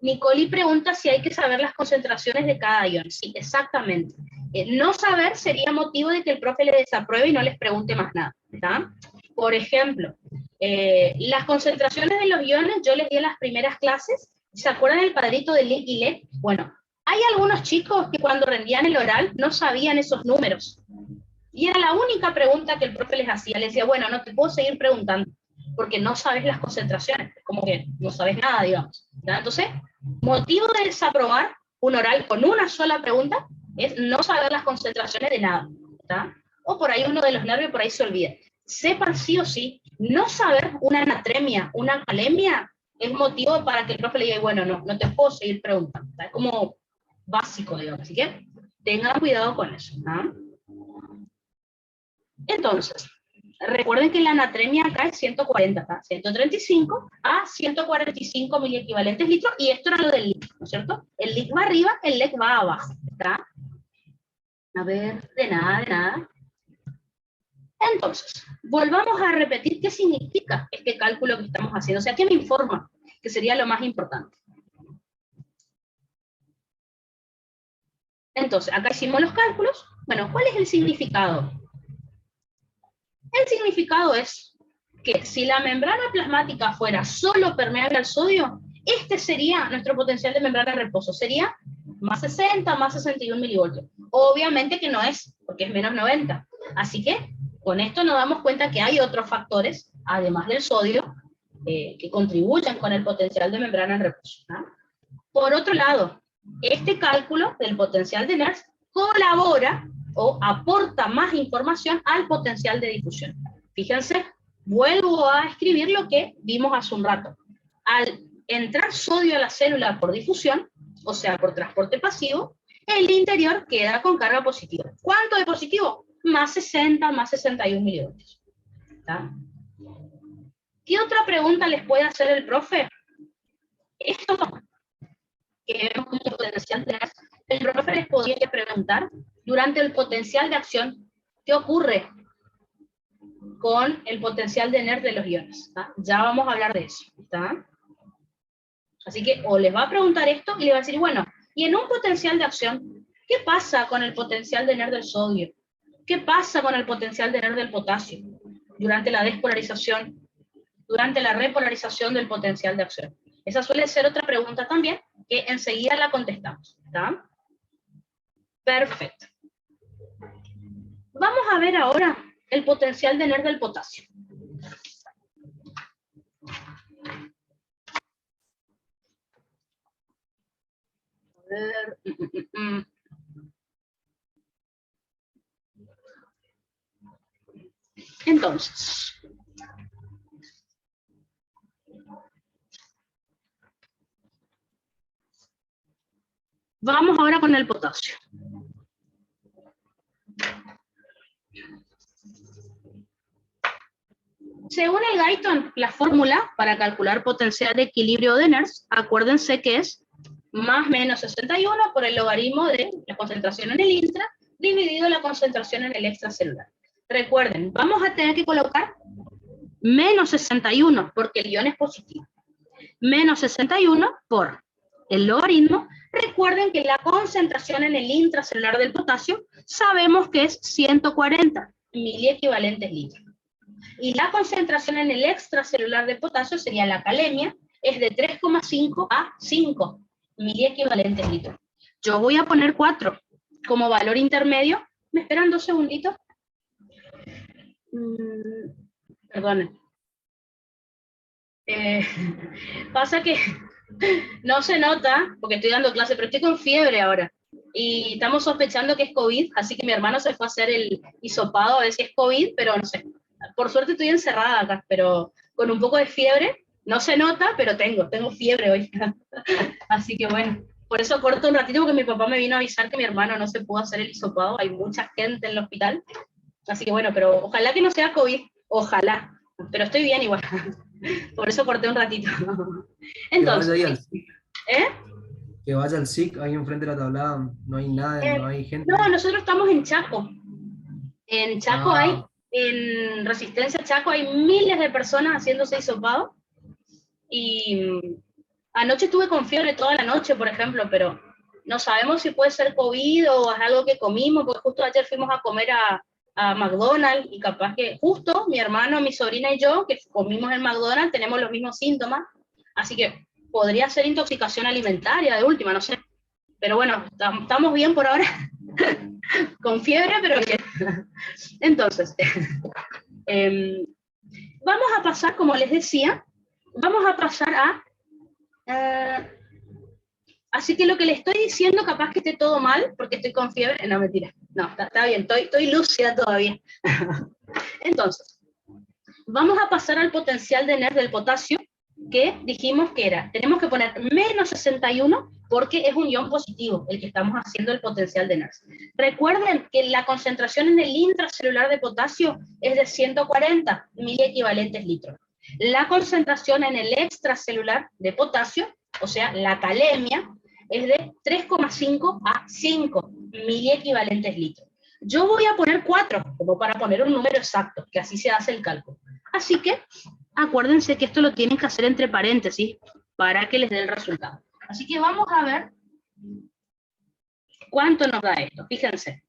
Nicoli pregunta si hay que saber las concentraciones de cada ion. Sí, exactamente. No saber sería motivo de que el profe le desapruebe y no les pregunte más nada. ¿Está? Por ejemplo, las concentraciones de los iones yo les di en las primeras clases. ¿Se acuerdan del cuadrito de Lick y Leck? Bueno, hay algunos chicos que cuando rendían el oral no sabían esos números. Y era la única pregunta que el profe les hacía. Les decía, bueno, no te puedo seguir preguntando, porque no sabes las concentraciones. Como que no sabes nada, digamos. ¿Ya? Entonces, motivo de desaprobar un oral con una sola pregunta es no saber las concentraciones de nada. ¿Ya? O por ahí uno de los nervios por ahí se olvida. Sepan sí o sí, no saber una anatremia, una calemia, es motivo para que el profe le diga, bueno, no te puedo seguir preguntando. ¿Está? Es como básico, digamos. ¿Así que? Tengan cuidado con eso. ¿Ah? Entonces, recuerden que la natremia acá es 140, ¿tá? 135 a 145 miliequivalentes litros, y esto era lo del LIC, ¿no es cierto? El LIC va arriba, el LEC va abajo, ¿está? A ver, de nada, de nada. Entonces, volvamos a repetir qué significa este cálculo que estamos haciendo, o sea, qué me informa, que sería lo más importante. Entonces, acá hicimos los cálculos. Bueno, ¿cuál es el significado? El significado es que si la membrana plasmática fuera solo permeable al sodio, este sería nuestro potencial de membrana de reposo, sería más 60, más 61 milivoltios. Obviamente que no es, porque es menos 90. Así que con esto nos damos cuenta que hay otros factores, además del sodio, que contribuyen con el potencial de membrana en reposo, ¿no? Por otro lado, este cálculo del potencial de Nernst colabora o aporta más información al potencial de difusión. Fíjense, vuelvo a escribir lo que vimos hace un rato. Al entrar sodio a la célula por difusión, o sea, por transporte pasivo, el interior queda con carga positiva. ¿Cuánto de positivo? Más 60, más 61 milivoltios. ¿Está? ¿Qué otra pregunta les puede hacer el profe? Esto que vemos como potencial de Nernst, el profe les podría preguntar durante el potencial de acción, ¿qué ocurre con el potencial de Nernst de los iones? ¿Está? Ya vamos a hablar de eso. ¿Está? Así que o les va a preguntar esto y le va a decir, bueno, y en un potencial de acción, ¿qué pasa con el potencial de Nernst del sodio? ¿Qué pasa con el potencial de Nernst del potasio durante la despolarización, durante la repolarización del potencial de acción? Esa suele ser otra pregunta también, que enseguida la contestamos. ¿Está? Perfecto. Vamos a ver ahora el potencial de Nernst del potasio. A ver. Entonces, vamos ahora con el potasio. Según el Guyton, la fórmula para calcular potencial de equilibrio de Nernst, acuérdense que es más menos 61 por el logaritmo de la concentración en el intra dividido la concentración en el extracelular. Recuerden, vamos a tener que colocar menos 61 porque el ion es positivo. Menos 61 por el logaritmo. Recuerden que la concentración en el intracelular del potasio sabemos que es 140 miliequivalentes litros. Y la concentración en el extracelular de potasio sería la calemia, es de 3,5 a 5 miliequivalentes litros. Yo voy a poner 4 como valor intermedio. ¿Me esperan 2 segunditos? Perdonen. Pasa que no se nota, porque estoy dando clase, pero estoy con fiebre ahora. Y estamos sospechando que es COVID, así que mi hermano se fue a hacer el hisopado a ver si es COVID, pero no sé. Por suerte estoy encerrada acá, pero con un poco de fiebre, no se nota, pero tengo fiebre hoy. Así que bueno, por eso corto un ratito, porque mi papá me vino a avisar que mi hermano no se pudo hacer el hisopado, hay mucha gente en el hospital. Así que bueno, pero ojalá que no sea COVID, ojalá, pero estoy bien igual. Por eso corté un ratito. Entonces, que vaya ahí al SIC, ¿eh? que vaya al SIC, ahí enfrente de la tablada, no hay nada, no hay gente. No, nosotros estamos en Chaco. En Chaco hay, Ah, en Resistencia Chaco hay miles de personas haciéndose hisopado. Y anoche estuve con fiebre toda la noche, por ejemplo, pero no sabemos si puede ser COVID o es algo que comimos, porque justo ayer fuimos a comer a McDonald's y capaz que justo mi hermano, mi sobrina y yo, que comimos en McDonald's, tenemos los mismos síntomas, así que podría ser intoxicación alimentaria de última, no sé. Pero bueno, estamos bien por ahora, con fiebre, pero bien. Entonces, vamos a pasar, como les decía, vamos a pasar a... así que lo que le estoy diciendo, capaz que esté todo mal, porque estoy con fiebre. No, mentira. No, está bien, estoy lúcida todavía. Entonces, vamos a pasar al potencial de Nernst del potasio, que dijimos que era, tenemos que poner menos 61 porque es un ion positivo el que estamos haciendo el potencial de NERS. Recuerden que la concentración en el intracelular de potasio es de 140 miliequivalentes litros. La concentración en el extracelular de potasio, o sea, la calemia, es de 3,5 a 5 miliequivalentes litros. Yo voy a poner 4, como para poner un número exacto, que así se hace el cálculo. Así que acuérdense que esto lo tienen que hacer entre paréntesis para que les dé el resultado. Así que vamos a ver cuánto nos da esto. Fíjense,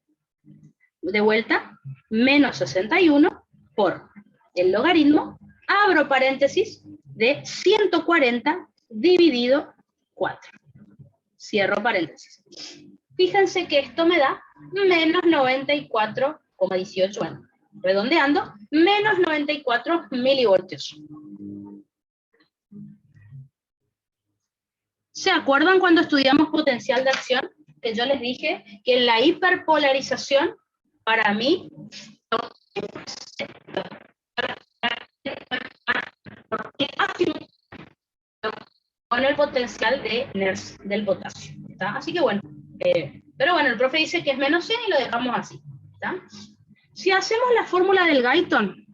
de vuelta, menos 61 por el logaritmo, abro paréntesis, de 140 dividido 4. Cierro paréntesis. Fíjense que esto me da menos 94,18, bueno, redondeando, menos 94 milivoltios. ¿Se acuerdan cuando estudiamos potencial de acción? Que yo les dije que la hiperpolarización, para mí, con el potencial de NERS del potasio. ¿Está? Así que bueno, pero bueno, el profe dice que es menos 100 y lo dejamos así. ¿Está? Si hacemos la fórmula del Guyton,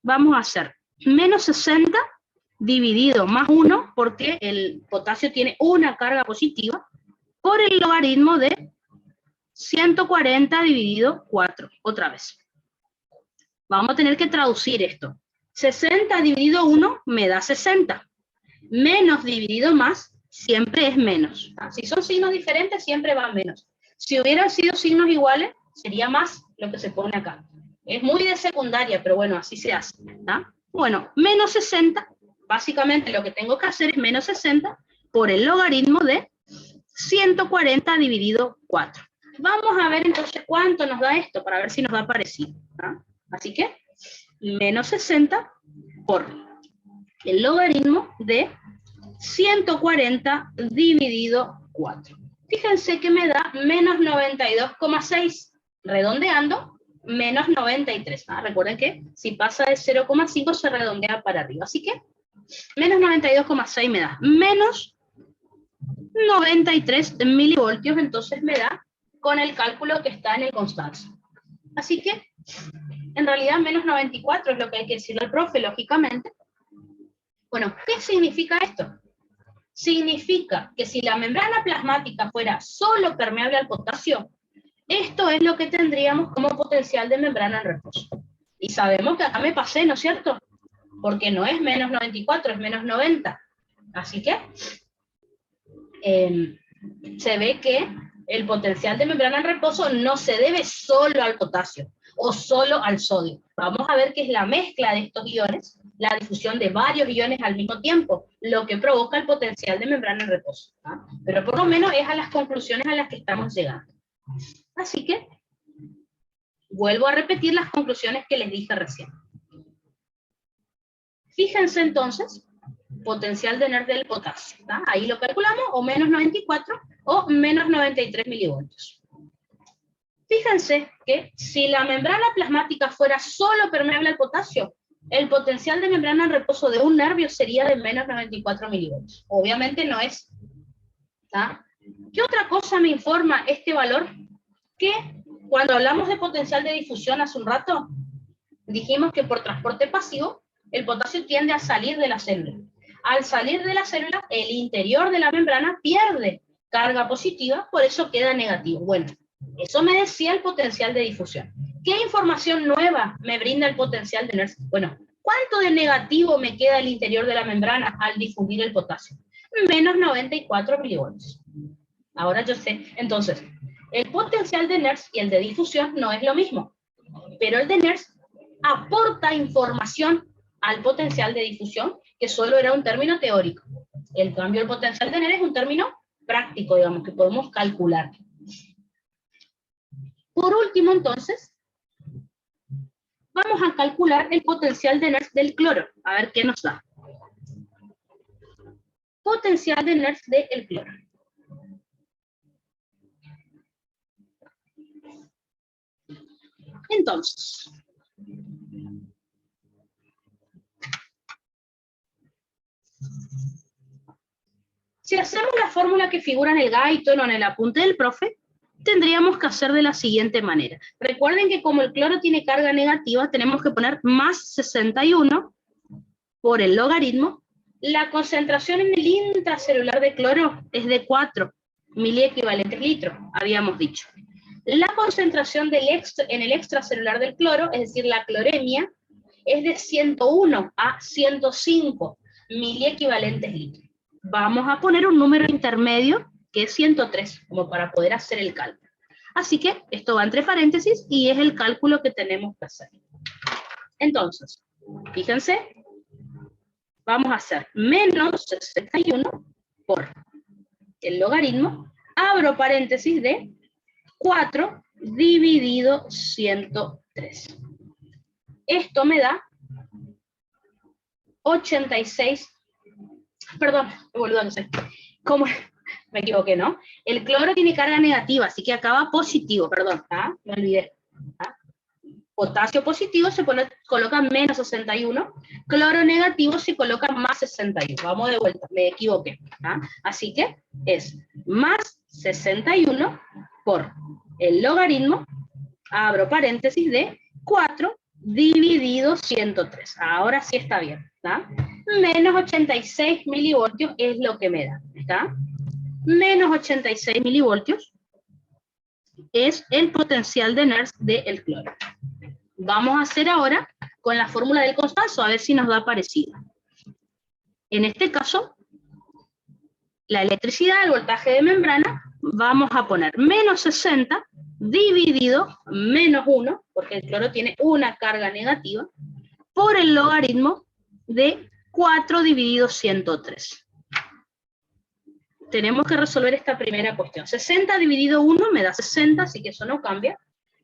vamos a hacer menos 60 dividido más 1, porque el potasio tiene una carga positiva, por el logaritmo de 140 dividido 4, otra vez. Vamos a tener que traducir esto. 60 dividido 1 me da 60. Menos dividido más siempre es menos. Si son signos diferentes, siempre va menos. Si hubieran sido signos iguales, sería más lo que se pone acá. Es muy de secundaria, pero bueno, así se hace. ¿Tá? Bueno, menos 60, básicamente lo que tengo que hacer es menos 60 por el logaritmo de 140 dividido 4. Vamos a ver entonces cuánto nos da esto, para ver si nos da parecido. ¿Tá? Así que, menos 60 por el logaritmo de 140 dividido 4. Fíjense que me da menos 92,6. Redondeando, menos 93. ¿Ah? Recuerden que si pasa de 0,5 se redondea para arriba. Así que, menos 92,6 me da menos 93 milivoltios, entonces me da con el cálculo que está en el constante. Así que, en realidad, menos 94 es lo que hay que decirle al profe, lógicamente. Bueno, ¿qué significa esto? Significa que si la membrana plasmática fuera solo permeable al potasio, esto es lo que tendríamos como potencial de membrana en reposo. Y sabemos que acá me pasé, ¿no es cierto? Porque no es menos 94, es menos 90. Así que se ve que el potencial de membrana en reposo no se debe solo al potasio o solo al sodio. Vamos a ver que es la mezcla de estos iones, la difusión de varios iones al mismo tiempo, lo que provoca el potencial de membrana en reposo. ¿Ah? Pero por lo menos es a las conclusiones a las que estamos llegando. Así que vuelvo a repetir las conclusiones que les dije recién. Fíjense entonces, potencial de NERS del potasio. ¿Tá? Ahí lo calculamos, o menos 94 o menos 93 milivoltios. Fíjense que si la membrana plasmática fuera solo permeable al potasio, el potencial de membrana en reposo de un nervio sería de menos 94 milivoltios. Obviamente no es. ¿Tá? ¿Qué otra cosa me informa este valor? Que cuando hablamos de potencial de difusión hace un rato, dijimos que por transporte pasivo, el potasio tiende a salir de la célula. Al salir de la célula, el interior de la membrana pierde carga positiva, por eso queda negativo. Bueno, eso me decía el potencial de difusión. ¿Qué información nueva me brinda el potencial de NERS? Bueno, ¿cuánto de negativo me queda el interior de la membrana al difundir el potasio? Menos 94 milivoltios. Ahora yo sé. Entonces, el potencial de NERS y el de difusión no es lo mismo, pero el de NERS aporta información al potencial de difusión, que solo era un término teórico. En cambio, el potencial de NERS es un término práctico, digamos, que podemos calcular. Por último, entonces, vamos a calcular el potencial de NERS del cloro, a ver qué nos da. Potencial de NERS del cloro. Entonces, Si hacemos la fórmula que figura en el Guyton o en el apunte del profe, tendríamos que hacer de la siguiente manera. Recuerden que como el cloro tiene carga negativa, tenemos que poner más 61 por el logaritmo. La concentración en el intracelular de cloro es de 4 miliequivalentes litros, habíamos dicho. La concentración en el extracelular del cloro, es decir, la cloremia, es de 101 a 105 miliequivalentes litros. Vamos a poner un número intermedio que es 103, como para poder hacer el cálculo. Así que esto va entre paréntesis y es el cálculo que tenemos que hacer. Entonces, fíjense, vamos a hacer menos 61 por el logaritmo, abro paréntesis de 4 dividido 103. Esto me da 86, perdón, no sé, ¿cómo? Me equivoqué, ¿no? El cloro tiene carga negativa, así que acá va positivo, perdón, ¿ah? Me olvidé. ¿Ah? Potasio positivo se coloca menos 61, cloro negativo se coloca más 61. Vamos de vuelta, me equivoqué. ¿Ah? Así que es más 61 por el logaritmo, abro paréntesis, de 4 dividido 103. Ahora sí está bien. ¿Está? Menos 86 milivoltios es lo que me da. ¿Está? Menos 86 milivoltios es el potencial de Nernst del cloro. Vamos a hacer ahora con la fórmula del Constanzo, a ver si nos da parecido. En este caso, la electricidad, el voltaje de membrana, vamos a poner menos 60 dividido menos 1, porque el cloro tiene una carga negativa, por el logaritmo de 4 dividido 103. Tenemos que resolver esta primera cuestión. 60 dividido 1 me da 60, así que eso no cambia.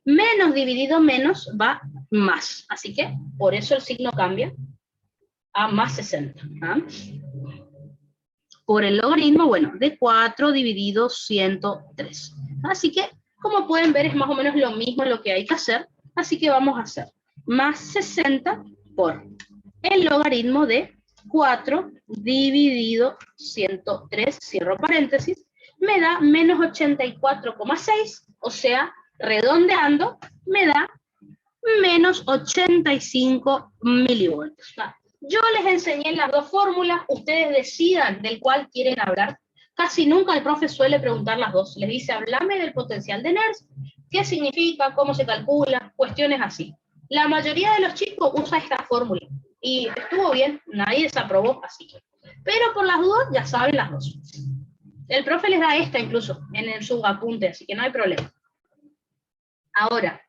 Menos dividido menos va más. Así que por eso el signo cambia a más 60. ¿Ah? Por el logaritmo, bueno, de 4 dividido 103. Así que, como pueden ver, es más o menos lo mismo lo que hay que hacer. Así que vamos a hacer más 60 por el logaritmo de 4 dividido 103, cierro paréntesis, me da menos 84,6, o sea, redondeando, me da menos 85 milivoltios. Yo les enseñé las dos fórmulas, ustedes decidan del cual quieren hablar. Casi nunca el profe suele preguntar las dos. Les dice, háblame del potencial de Nernst, qué significa, cómo se calcula, cuestiones así. La mayoría de los chicos usa esta fórmula. Y estuvo bien, nadie desaprobó, así que. Pero por las dudas, ya saben las dos. El profe les da esta incluso en el subapunte, así que no hay problema. Ahora,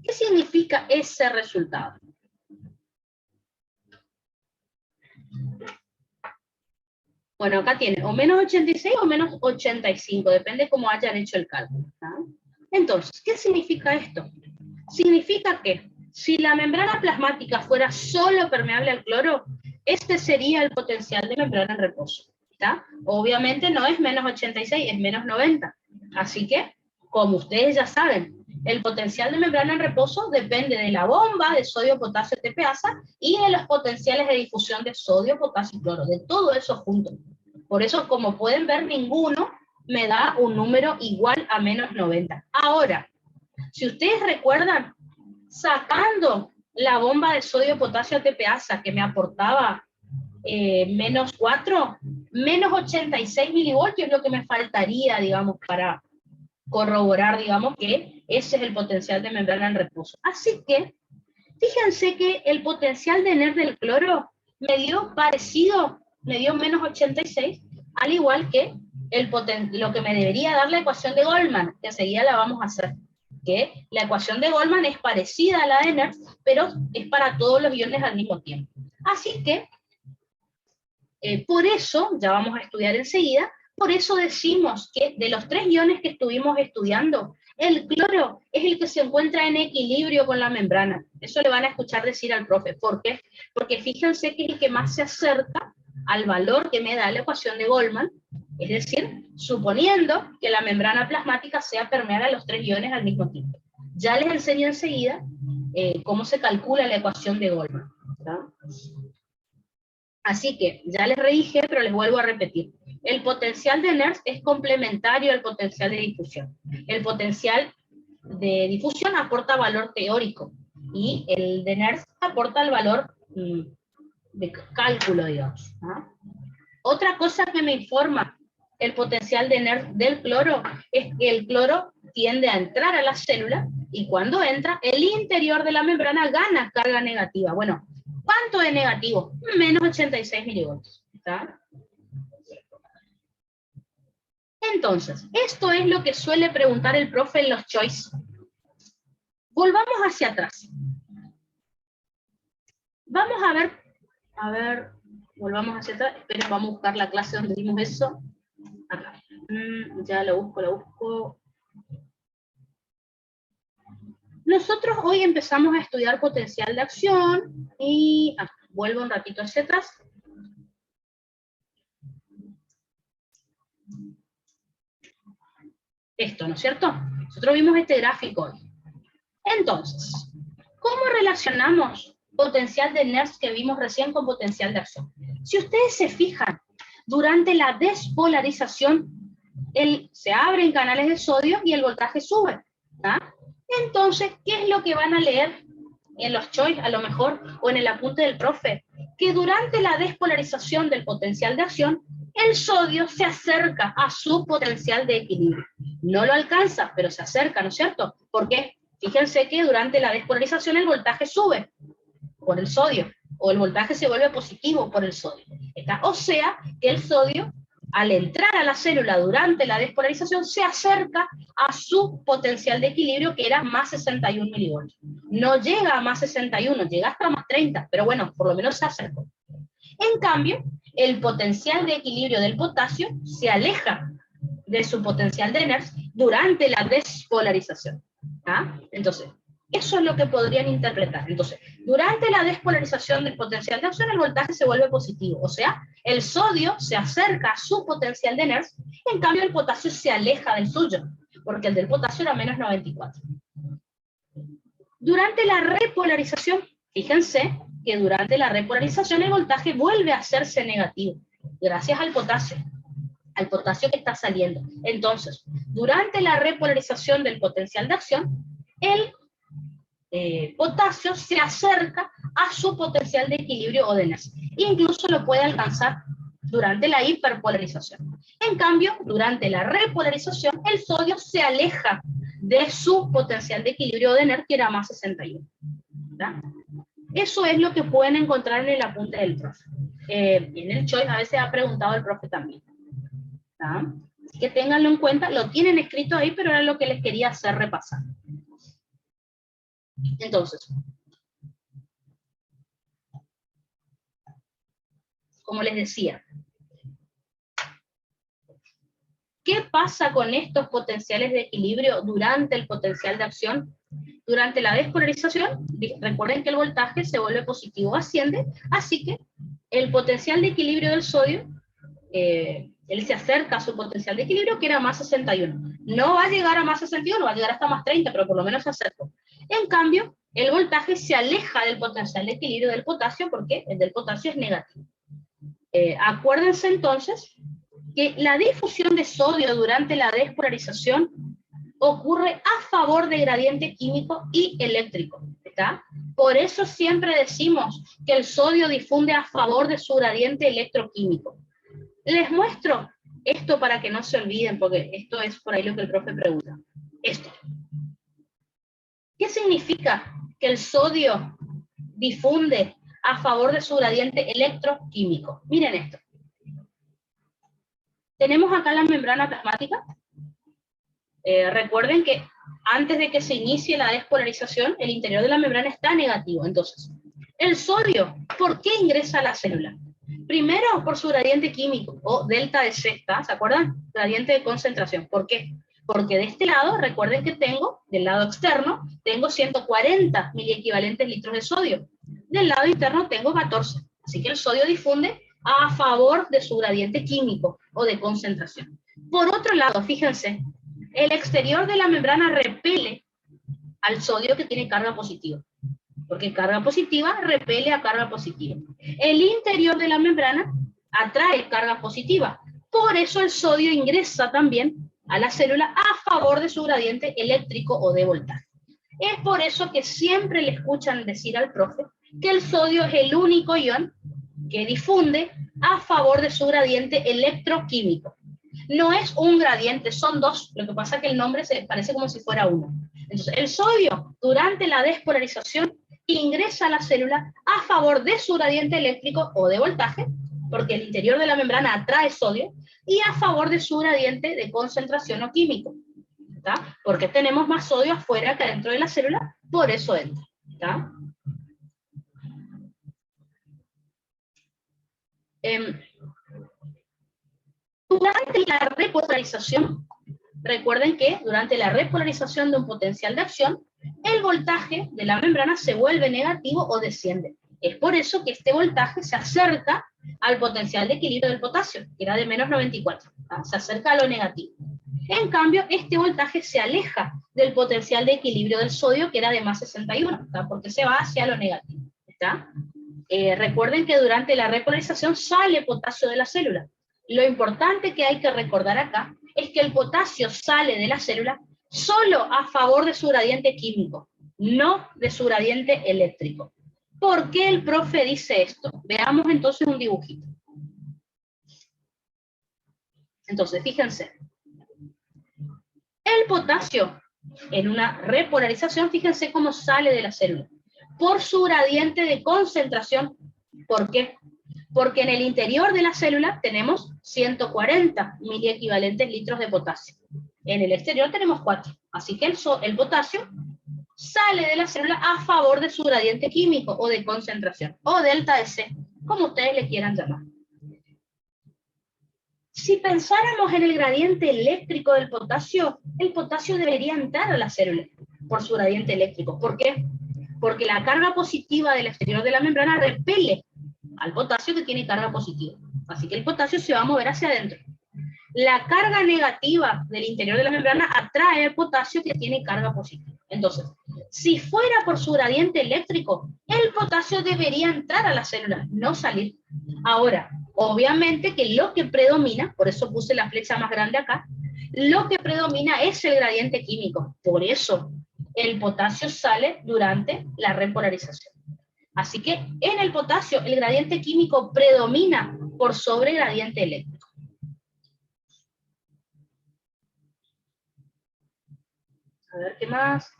¿qué significa ese resultado? Bueno, acá tiene o menos 86 o menos 85, depende cómo hayan hecho el cálculo. ¿Ah? Entonces, ¿qué significa esto? Significa que si la membrana plasmática fuera solo permeable al cloro, este sería el potencial de membrana en reposo. ¿Está? Obviamente no es menos 86, es menos 90. Así que, como ustedes ya saben, el potencial de membrana en reposo depende de la bomba de sodio, potasio, TPasa y de los potenciales de difusión de sodio, potasio y cloro, de todo eso junto. Por eso, como pueden ver, ninguno me da un número igual a menos 90. Ahora, si ustedes recuerdan, sacando la bomba de sodio, potasio, TPasa que me aportaba menos 4, menos 86 milivoltios es lo que me faltaría, digamos, para corroborar, digamos, que ese es el potencial de membrana en reposo. Así que, fíjense que el potencial de Nernst del cloro me dio parecido, me dio menos 86, al igual que lo que me debería dar la ecuación de Goldman, que enseguida la vamos a hacer. Que la ecuación de Goldman es parecida a la de Nernst, pero es para todos los iones al mismo tiempo. Así que, por eso, ya vamos a estudiar enseguida, por eso decimos que de los 3 iones que estuvimos estudiando, el cloro es el que se encuentra en equilibrio con la membrana. Eso le van a escuchar decir al profe. ¿Por qué? Porque fíjense que es el que más se acerca al valor que me da la ecuación de Goldman, es decir, suponiendo que la membrana plasmática sea permeable a los 3 iones al mismo tiempo. Ya les enseño enseguida cómo se calcula la ecuación de Goldman. ¿Tá? Así que, ya les redije, pero les vuelvo a repetir. el potencial de Nernst es complementario al potencial de difusión. El potencial de difusión aporta valor teórico y el de Nernst aporta el valor de cálculo, digamos, ¿no? Otra cosa que me informa el potencial de Nernst del cloro es que el cloro tiende a entrar a la célula y cuando entra, el interior de la membrana gana carga negativa. Bueno, ¿cuánto es negativo? Menos 86 milivoltios. ¿Está? Entonces, esto es lo que suele preguntar el profe en los choice. Volvamos hacia atrás. Vamos a ver, volvamos hacia atrás. Esperen, vamos a buscar la clase donde dimos eso. Acá. Ya lo busco. Nosotros hoy empezamos a estudiar potencial de acción y vuelvo un ratito hacia atrás. Esto, ¿no es cierto? Nosotros vimos este gráfico hoy. Entonces, ¿cómo relacionamos potencial de Nernst que vimos recién con potencial de acción? Si ustedes se fijan, durante la despolarización, se abren canales de sodio y el voltaje sube. ¿Ah? Entonces, ¿qué es lo que van a leer en los choice, a lo mejor, o en el apunte del profe? Que durante la despolarización del potencial de acción, el sodio se acerca a su potencial de equilibrio. No lo alcanza, pero se acerca, ¿no es cierto? Porque fíjense que durante la despolarización el voltaje sube por el sodio, o el voltaje se vuelve positivo por el sodio. O sea, que el sodio, al entrar a la célula durante la despolarización, se acerca a su potencial de equilibrio, que era más 61 milivoltios. No llega a más 61, llega hasta más 30, pero bueno, por lo menos se acercó. En cambio, el potencial de equilibrio del potasio se aleja de su potencial de Nernst durante la despolarización. ¿Ah? Entonces, eso es lo que podrían interpretar. Entonces, durante la despolarización del potencial de acción, el voltaje se vuelve positivo. O sea, el sodio se acerca a su potencial de Nernst, en cambio el potasio se aleja del suyo, porque el del potasio era menos 94. Durante la repolarización, fíjense que durante la repolarización el voltaje vuelve a hacerse negativo, gracias al potasio que está saliendo. Entonces, durante la repolarización del potencial de acción, el potasio se acerca a su potencial de equilibrio o de Nernst. Incluso lo puede alcanzar durante la hiperpolarización. En cambio, durante la repolarización, el sodio se aleja de su potencial de equilibrio de Nernst, que era más 61. ¿Verdad? Eso es lo que pueden encontrar en el apunte del profe. En el choice a veces ha preguntado el profe también. ¿Verdad? Así que ténganlo en cuenta, lo tienen escrito ahí, pero era lo que les quería hacer repasar. Entonces, como les decía, ¿qué pasa con estos potenciales de equilibrio durante el potencial de acción? Durante la despolarización, recuerden que el voltaje se vuelve positivo, asciende, así que el potencial de equilibrio del sodio, él se acerca a su potencial de equilibrio, que era más 61. No va a llegar a más 61, va a llegar hasta más 30, pero por lo menos se acercó. En cambio, el voltaje se aleja del potencial de equilibrio del potasio, porque el del potasio es negativo. Acuérdense entonces que la difusión de sodio durante la despolarización ocurre a favor de gradiente químico y eléctrico. ¿Está? Por eso siempre decimos que el sodio difunde a favor de su gradiente electroquímico. Les muestro esto para que no se olviden, porque esto es por ahí lo que el profe pregunta. Esto. ¿Qué significa que el sodio difunde a favor de su gradiente electroquímico? Miren esto. Tenemos acá la membrana plasmática. Recuerden que antes de que se inicie la despolarización, el interior de la membrana está negativo. Entonces, el sodio, ¿por qué ingresa a la célula? Primero, por su gradiente químico, o delta de C, ¿se acuerdan? Gradiente de concentración. ¿Por qué? Porque de este lado, recuerden que tengo, del lado externo, tengo 140 miliequivalentes litros de sodio. Del lado interno tengo 14. Así que el sodio difunde a favor de su gradiente químico o de concentración. Por otro lado, fíjense, el exterior de la membrana repele al sodio que tiene carga positiva, porque carga positiva repele a carga positiva. El interior de la membrana atrae carga positiva, Por eso el sodio ingresa también a la célula a favor de su gradiente eléctrico o de voltaje. Es por eso que siempre le escuchan decir al profe que el sodio es el único ion que difunde a favor de su gradiente electroquímico. No es un gradiente, son dos, lo que pasa es que el nombre se parece como si fuera uno. Entonces, el sodio, durante la despolarización, ingresa a la célula a favor de su gradiente eléctrico o de voltaje, porque el interior de la membrana atrae sodio, y a favor de su gradiente de concentración o químico. ¿Tá? Porque tenemos más sodio afuera que adentro de la célula, por eso entra. ¿Tá? Durante la repolarización, recuerden que durante la repolarización de un potencial de acción, el voltaje de la membrana se vuelve negativo o desciende. Es por eso que este voltaje se acerca al potencial de equilibrio del potasio, que era de menos 94. ¿Tá? Se acerca a lo negativo. En cambio, este voltaje se aleja del potencial de equilibrio del sodio, que era de más 61, ¿tá? Porque se va hacia lo negativo. ¿Tá? Recuerden que durante la repolarización sale potasio de la célula. Lo importante que hay que recordar acá es que el potasio sale de la célula solo a favor de su gradiente químico, no de su gradiente eléctrico. ¿Por qué el profe dice esto? Veamos entonces un dibujito. Entonces, fíjense. El potasio, en una repolarización, fíjense cómo sale de la célula. Por su gradiente de concentración. ¿Por qué? Porque en el interior de la célula tenemos 140 miliequivalentes litros de potasio. En el exterior tenemos 4. Así que el potasio sale de la célula a favor de su gradiente químico o de concentración, o delta de C, como ustedes le quieran llamar. Si pensáramos en el gradiente eléctrico del potasio, el potasio debería entrar a la célula por su gradiente eléctrico. ¿Por qué? Porque la carga positiva del exterior de la membrana repele al potasio que tiene carga positiva. Así que el potasio se va a mover hacia adentro. La carga negativa del interior de la membrana atrae el potasio que tiene carga positiva. Entonces, si fuera por su gradiente eléctrico, el potasio debería entrar a la célula, no salir. Ahora, obviamente que lo que predomina, por eso puse la flecha más grande acá, lo que predomina es el gradiente químico. Por eso el potasio sale durante la repolarización. Así que en el potasio el gradiente químico predomina por sobre el gradiente eléctrico. A ver, ¿qué más?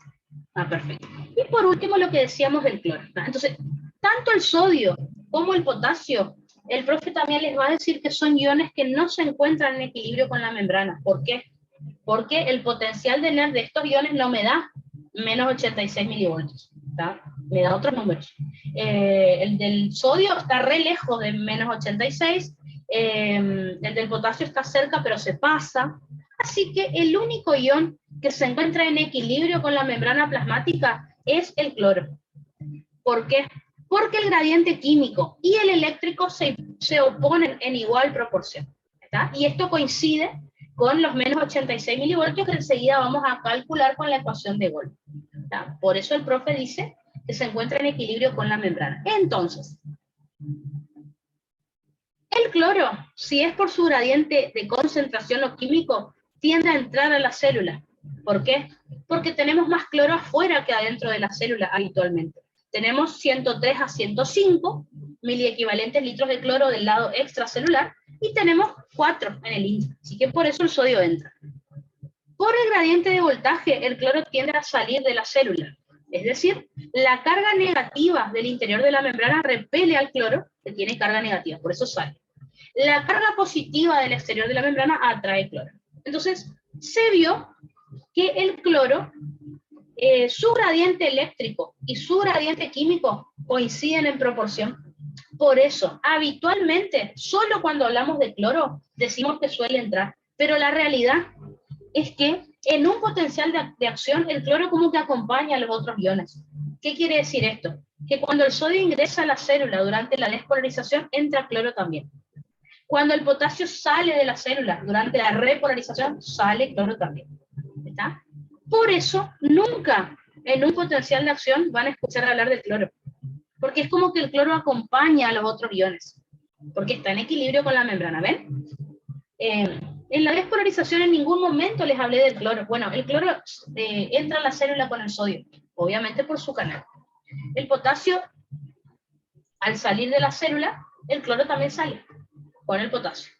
Perfecto. Y por último lo que decíamos del cloro. Entonces, tanto el sodio como el potasio, el profe también les va a decir que son iones que no se encuentran en equilibrio con la membrana. ¿Por qué? Porque el potencial de NER de estos iones no me da menos 86 milivoltios. ¿Tá? Me da otros números. El del sodio está re lejos de menos 86, el del potasio está cerca pero se pasa. Así que el único ion que se encuentra en equilibrio con la membrana plasmática es el cloro. ¿Por qué? Porque el gradiente químico y el eléctrico se oponen en igual proporción. ¿Está? Y esto coincide con los menos 86 milivoltios que enseguida vamos a calcular con la ecuación de Wolf. ¿Está? Por eso el profe dice que se encuentra en equilibrio con la membrana. Entonces, el cloro, si es por su gradiente de concentración o químico, tiende a entrar a la célula. ¿Por qué? Porque tenemos más cloro afuera que adentro de la célula habitualmente. Tenemos 103 a 105 miliequivalentes litros de cloro del lado extracelular y tenemos 4 en el intra. Así que por eso el sodio entra. Por el gradiente de voltaje, el cloro tiende a salir de la célula. Es decir, la carga negativa del interior de la membrana repele al cloro, que tiene carga negativa, por eso sale. La carga positiva del exterior de la membrana atrae cloro. Entonces, se vio que el cloro, su gradiente eléctrico y su gradiente químico coinciden en proporción. Por eso, habitualmente, solo cuando hablamos de cloro, decimos que suele entrar. Pero la realidad es que en un potencial de acción, el cloro como que acompaña a los otros iones. ¿Qué quiere decir esto? Que cuando el sodio ingresa a la célula durante la despolarización, entra cloro también. Cuando el potasio sale de la célula durante la repolarización, sale cloro también. ¿Está? Por eso, nunca en un potencial de acción van a escuchar hablar del cloro. Porque es como que el cloro acompaña a los otros iones. Porque está en equilibrio con la membrana, ¿ven? En la despolarización en ningún momento les hablé del cloro. Bueno, el cloro entra a la célula con el sodio, obviamente por su canal. El potasio, al salir de la célula, el cloro también sale con el potasio.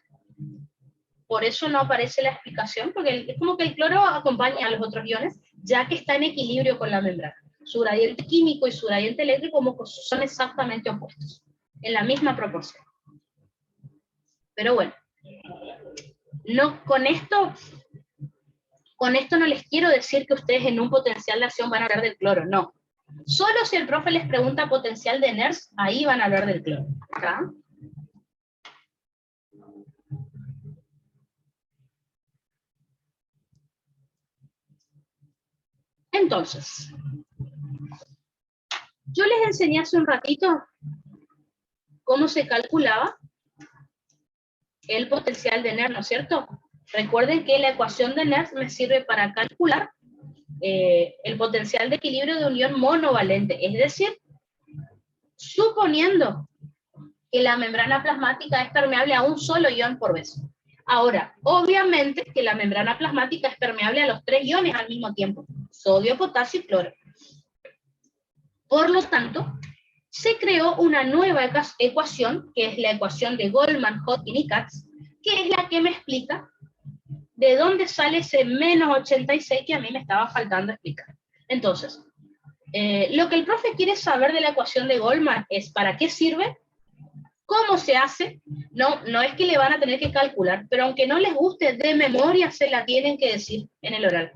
Por eso no aparece la explicación, porque es como que el cloro acompaña a los otros iones, ya que está en equilibrio con la membrana. Su gradiente químico y su gradiente eléctrico son exactamente opuestos, en la misma proporción. Pero bueno, no, con esto no les quiero decir que ustedes en un potencial de acción van a hablar del cloro, no. Solo si el profe les pregunta potencial de Nernst, ahí van a hablar del cloro. ¿Está? Entonces, yo les enseñé hace un ratito cómo se calculaba el potencial de Nernst, ¿no es cierto? Recuerden que la ecuación de Nernst me sirve para calcular el potencial de equilibrio de unión monovalente, es decir, suponiendo que la membrana plasmática es permeable a un solo ion por vez. Ahora, obviamente que la membrana plasmática es permeable a los 3 iones al mismo tiempo, sodio, potasio y cloro. Por lo tanto, se creó una nueva ecuación, que es la ecuación de Goldman, Hodgkin y Katz, que es la que me explica de dónde sale ese menos 86 que a mí me estaba faltando explicar. Entonces, lo que el profe quiere saber de la ecuación de Goldman es para qué sirve, cómo se hace. No es que le van a tener que calcular, pero aunque no les guste, de memoria se la tienen que decir en el oral.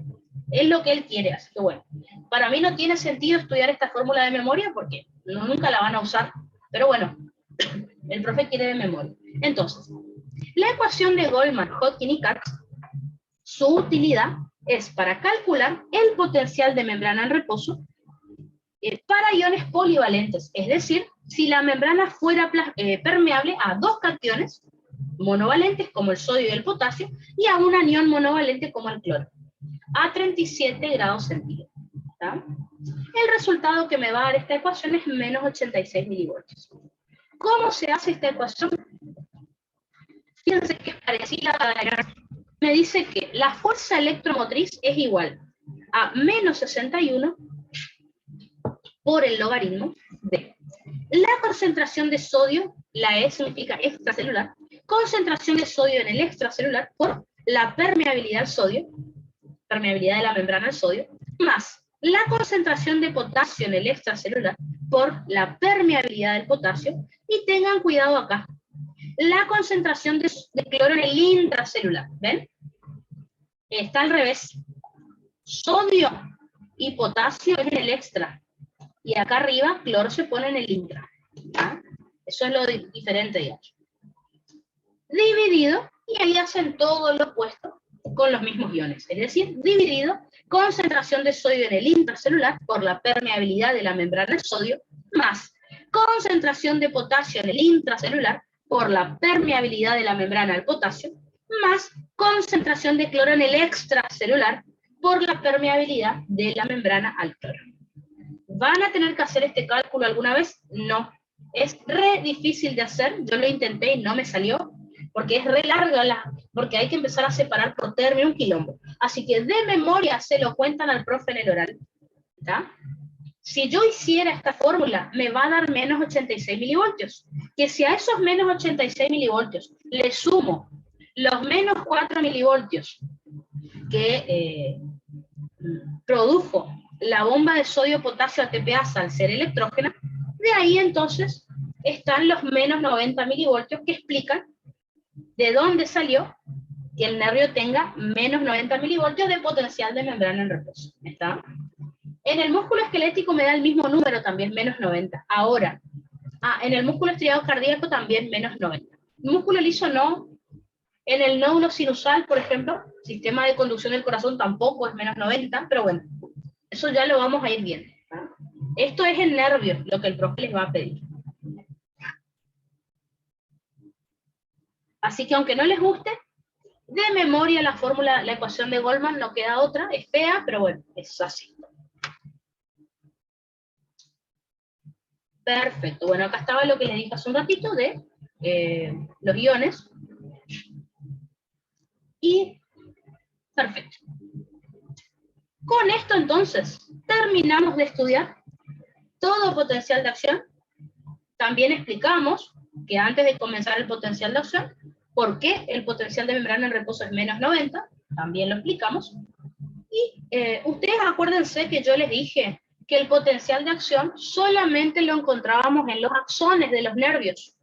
Es lo que él quiere, así que bueno. Para mí no tiene sentido estudiar esta fórmula de memoria porque nunca la van a usar, pero bueno, el profe quiere de memoria. Entonces, la ecuación de Goldman, Hodgkin y Katz, su utilidad es para calcular el potencial de membrana en reposo para iones polivalentes, es decir, si la membrana fuera permeable a 2 cationes monovalentes como el sodio y el potasio y a un anión monovalente como el cloro, a 37 grados centígrados. ¿Tá? El resultado que me va a dar esta ecuación es menos 86 milivoltios. ¿Cómo se hace esta ecuación? Fíjense que es parecida a la. Me dice que la fuerza electromotriz es igual a menos 61 por el logaritmo de la concentración de sodio, la E significa extracelular, concentración de sodio en el extracelular por la permeabilidad al sodio, permeabilidad de la membrana al sodio, más la concentración de potasio en el extracelular por la permeabilidad del potasio, y tengan cuidado acá, la concentración de cloro en el intracelular, ¿ven? Está al revés, sodio y potasio en el extra, y acá arriba cloro se pone en el intra. ¿Ah? Eso es lo diferente, digamos. Dividido, y ahí hacen todo lo opuesto con los mismos iones. Es decir, dividido, concentración de sodio en el intracelular por la permeabilidad de la membrana del sodio, más concentración de potasio en el intracelular por la permeabilidad de la membrana al potasio, más concentración de cloro en el extracelular por la permeabilidad de la membrana al cloro. ¿Van a tener que hacer este cálculo alguna vez? No. Es re difícil de hacer. Yo lo intenté y no me salió, porque es re larga, porque hay que empezar a separar por término, un quilombo. Así que de memoria se lo cuentan al profe en el oral. ¿Está? Si yo hiciera esta fórmula, me va a dar menos 86 milivoltios. Que si a esos menos 86 milivoltios le sumo los menos 4 milivoltios que produjo la bomba de sodio-potasio ATPasa al ser electrógena, de ahí entonces están los menos 90 milivoltios que explican de dónde salió que el nervio tenga menos 90 milivoltios de potencial de membrana en reposo. ¿Está? En el músculo esquelético me da el mismo número también, menos 90. Ahora, en el músculo estriado cardíaco también menos 90. El músculo liso no. En el nódulo sinusal, por ejemplo, sistema de conducción del corazón tampoco es menos 90, pero bueno, eso ya lo vamos a ir viendo. ¿Ah? Esto es el nervio, lo que el profe les va a pedir. Así que aunque no les guste, de memoria la fórmula, la ecuación de Goldman, no queda otra, es fea, pero bueno, es así. Perfecto, bueno, acá estaba lo que les dije hace un ratito de los iones. Con esto entonces terminamos de estudiar todo potencial de acción. También explicamos que antes de comenzar el potencial de acción, ¿por qué el potencial de membrana en reposo es menos 90? También lo explicamos. Y ustedes acuérdense que yo les dije que el potencial de acción solamente lo encontrábamos en los axones de los nervios.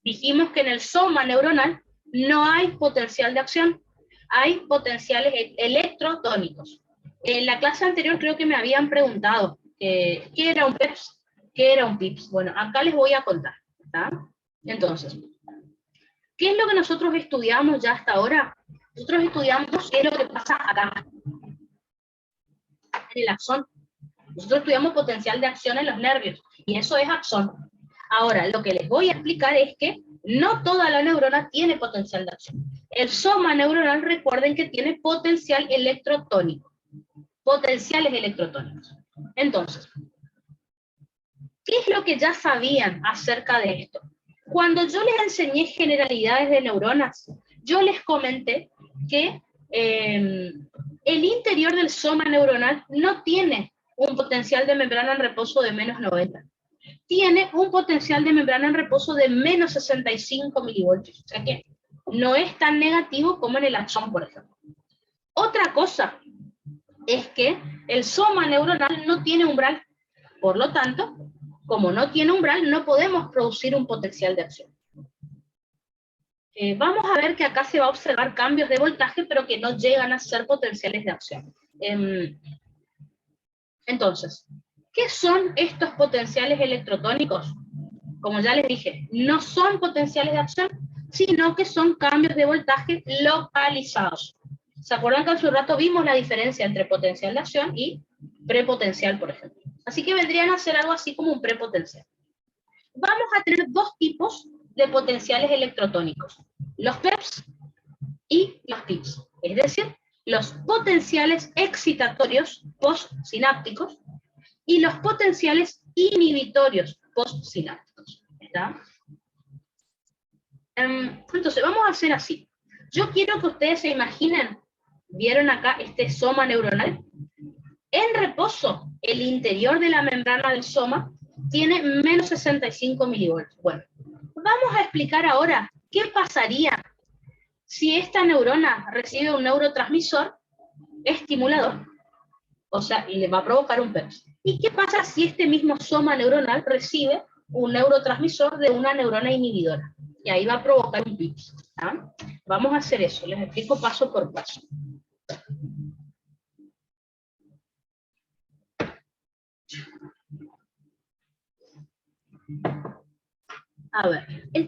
Dijimos que en el soma neuronal no hay potencial de acción, hay potenciales electrotónicos. En la clase anterior creo que me habían preguntado qué era un PEPS, qué era un PIPS. Bueno, acá les voy a contar, ¿tá? Entonces, ¿qué es lo que nosotros estudiamos ya hasta ahora? Nosotros estudiamos qué es lo que pasa acá, en el axón. Nosotros estudiamos potencial de acción en los nervios, y eso es axón. Ahora, lo que les voy a explicar es que no toda la neurona tiene potencial de acción. El soma neuronal, recuerden que tiene potencial electrotónico. Potenciales electrotónicos. Entonces, ¿qué es lo que ya sabían acerca de esto? Cuando yo les enseñé generalidades de neuronas, yo les comenté que el interior del soma neuronal no tiene un potencial de membrana en reposo de menos 90. Tiene un potencial de membrana en reposo de menos 65 milivoltios. O sea que no es tan negativo como en el axón, por ejemplo. Otra cosa es que el soma neuronal no tiene umbral. Por lo tanto, como no tiene umbral, no podemos producir un potencial de acción. Vamos a ver que acá se va a observar cambios de voltaje, pero que no llegan a ser potenciales de acción. Entonces, ¿qué son estos potenciales electrotónicos? Como ya les dije, no son potenciales de acción, sino que son cambios de voltaje localizados. ¿Se acuerdan que hace un rato vimos la diferencia entre potencial de acción y prepotencial, por ejemplo? Así que vendrían a ser algo así como un prepotencial. Vamos a tener dos tipos de potenciales electrotónicos, los PEPS y los PIPS, es decir, los potenciales excitatorios postsinápticos y los potenciales inhibitorios postsinápticos. ¿Está? Entonces, vamos a hacer así. Yo quiero que ustedes se imaginen, ¿vieron acá este soma neuronal? En reposo, el interior de la membrana del soma tiene menos 65 milivoltios. Bueno, vamos a explicar ahora qué pasaría si esta neurona recibe un neurotransmisor estimulador, o sea, y le va a provocar un PEPS. ¿Y qué pasa si este mismo soma neuronal recibe un neurotransmisor de una neurona inhibidora? Y ahí va a provocar un PIPS. ¿Ah? Vamos a hacer eso, les explico paso por paso. A ver, el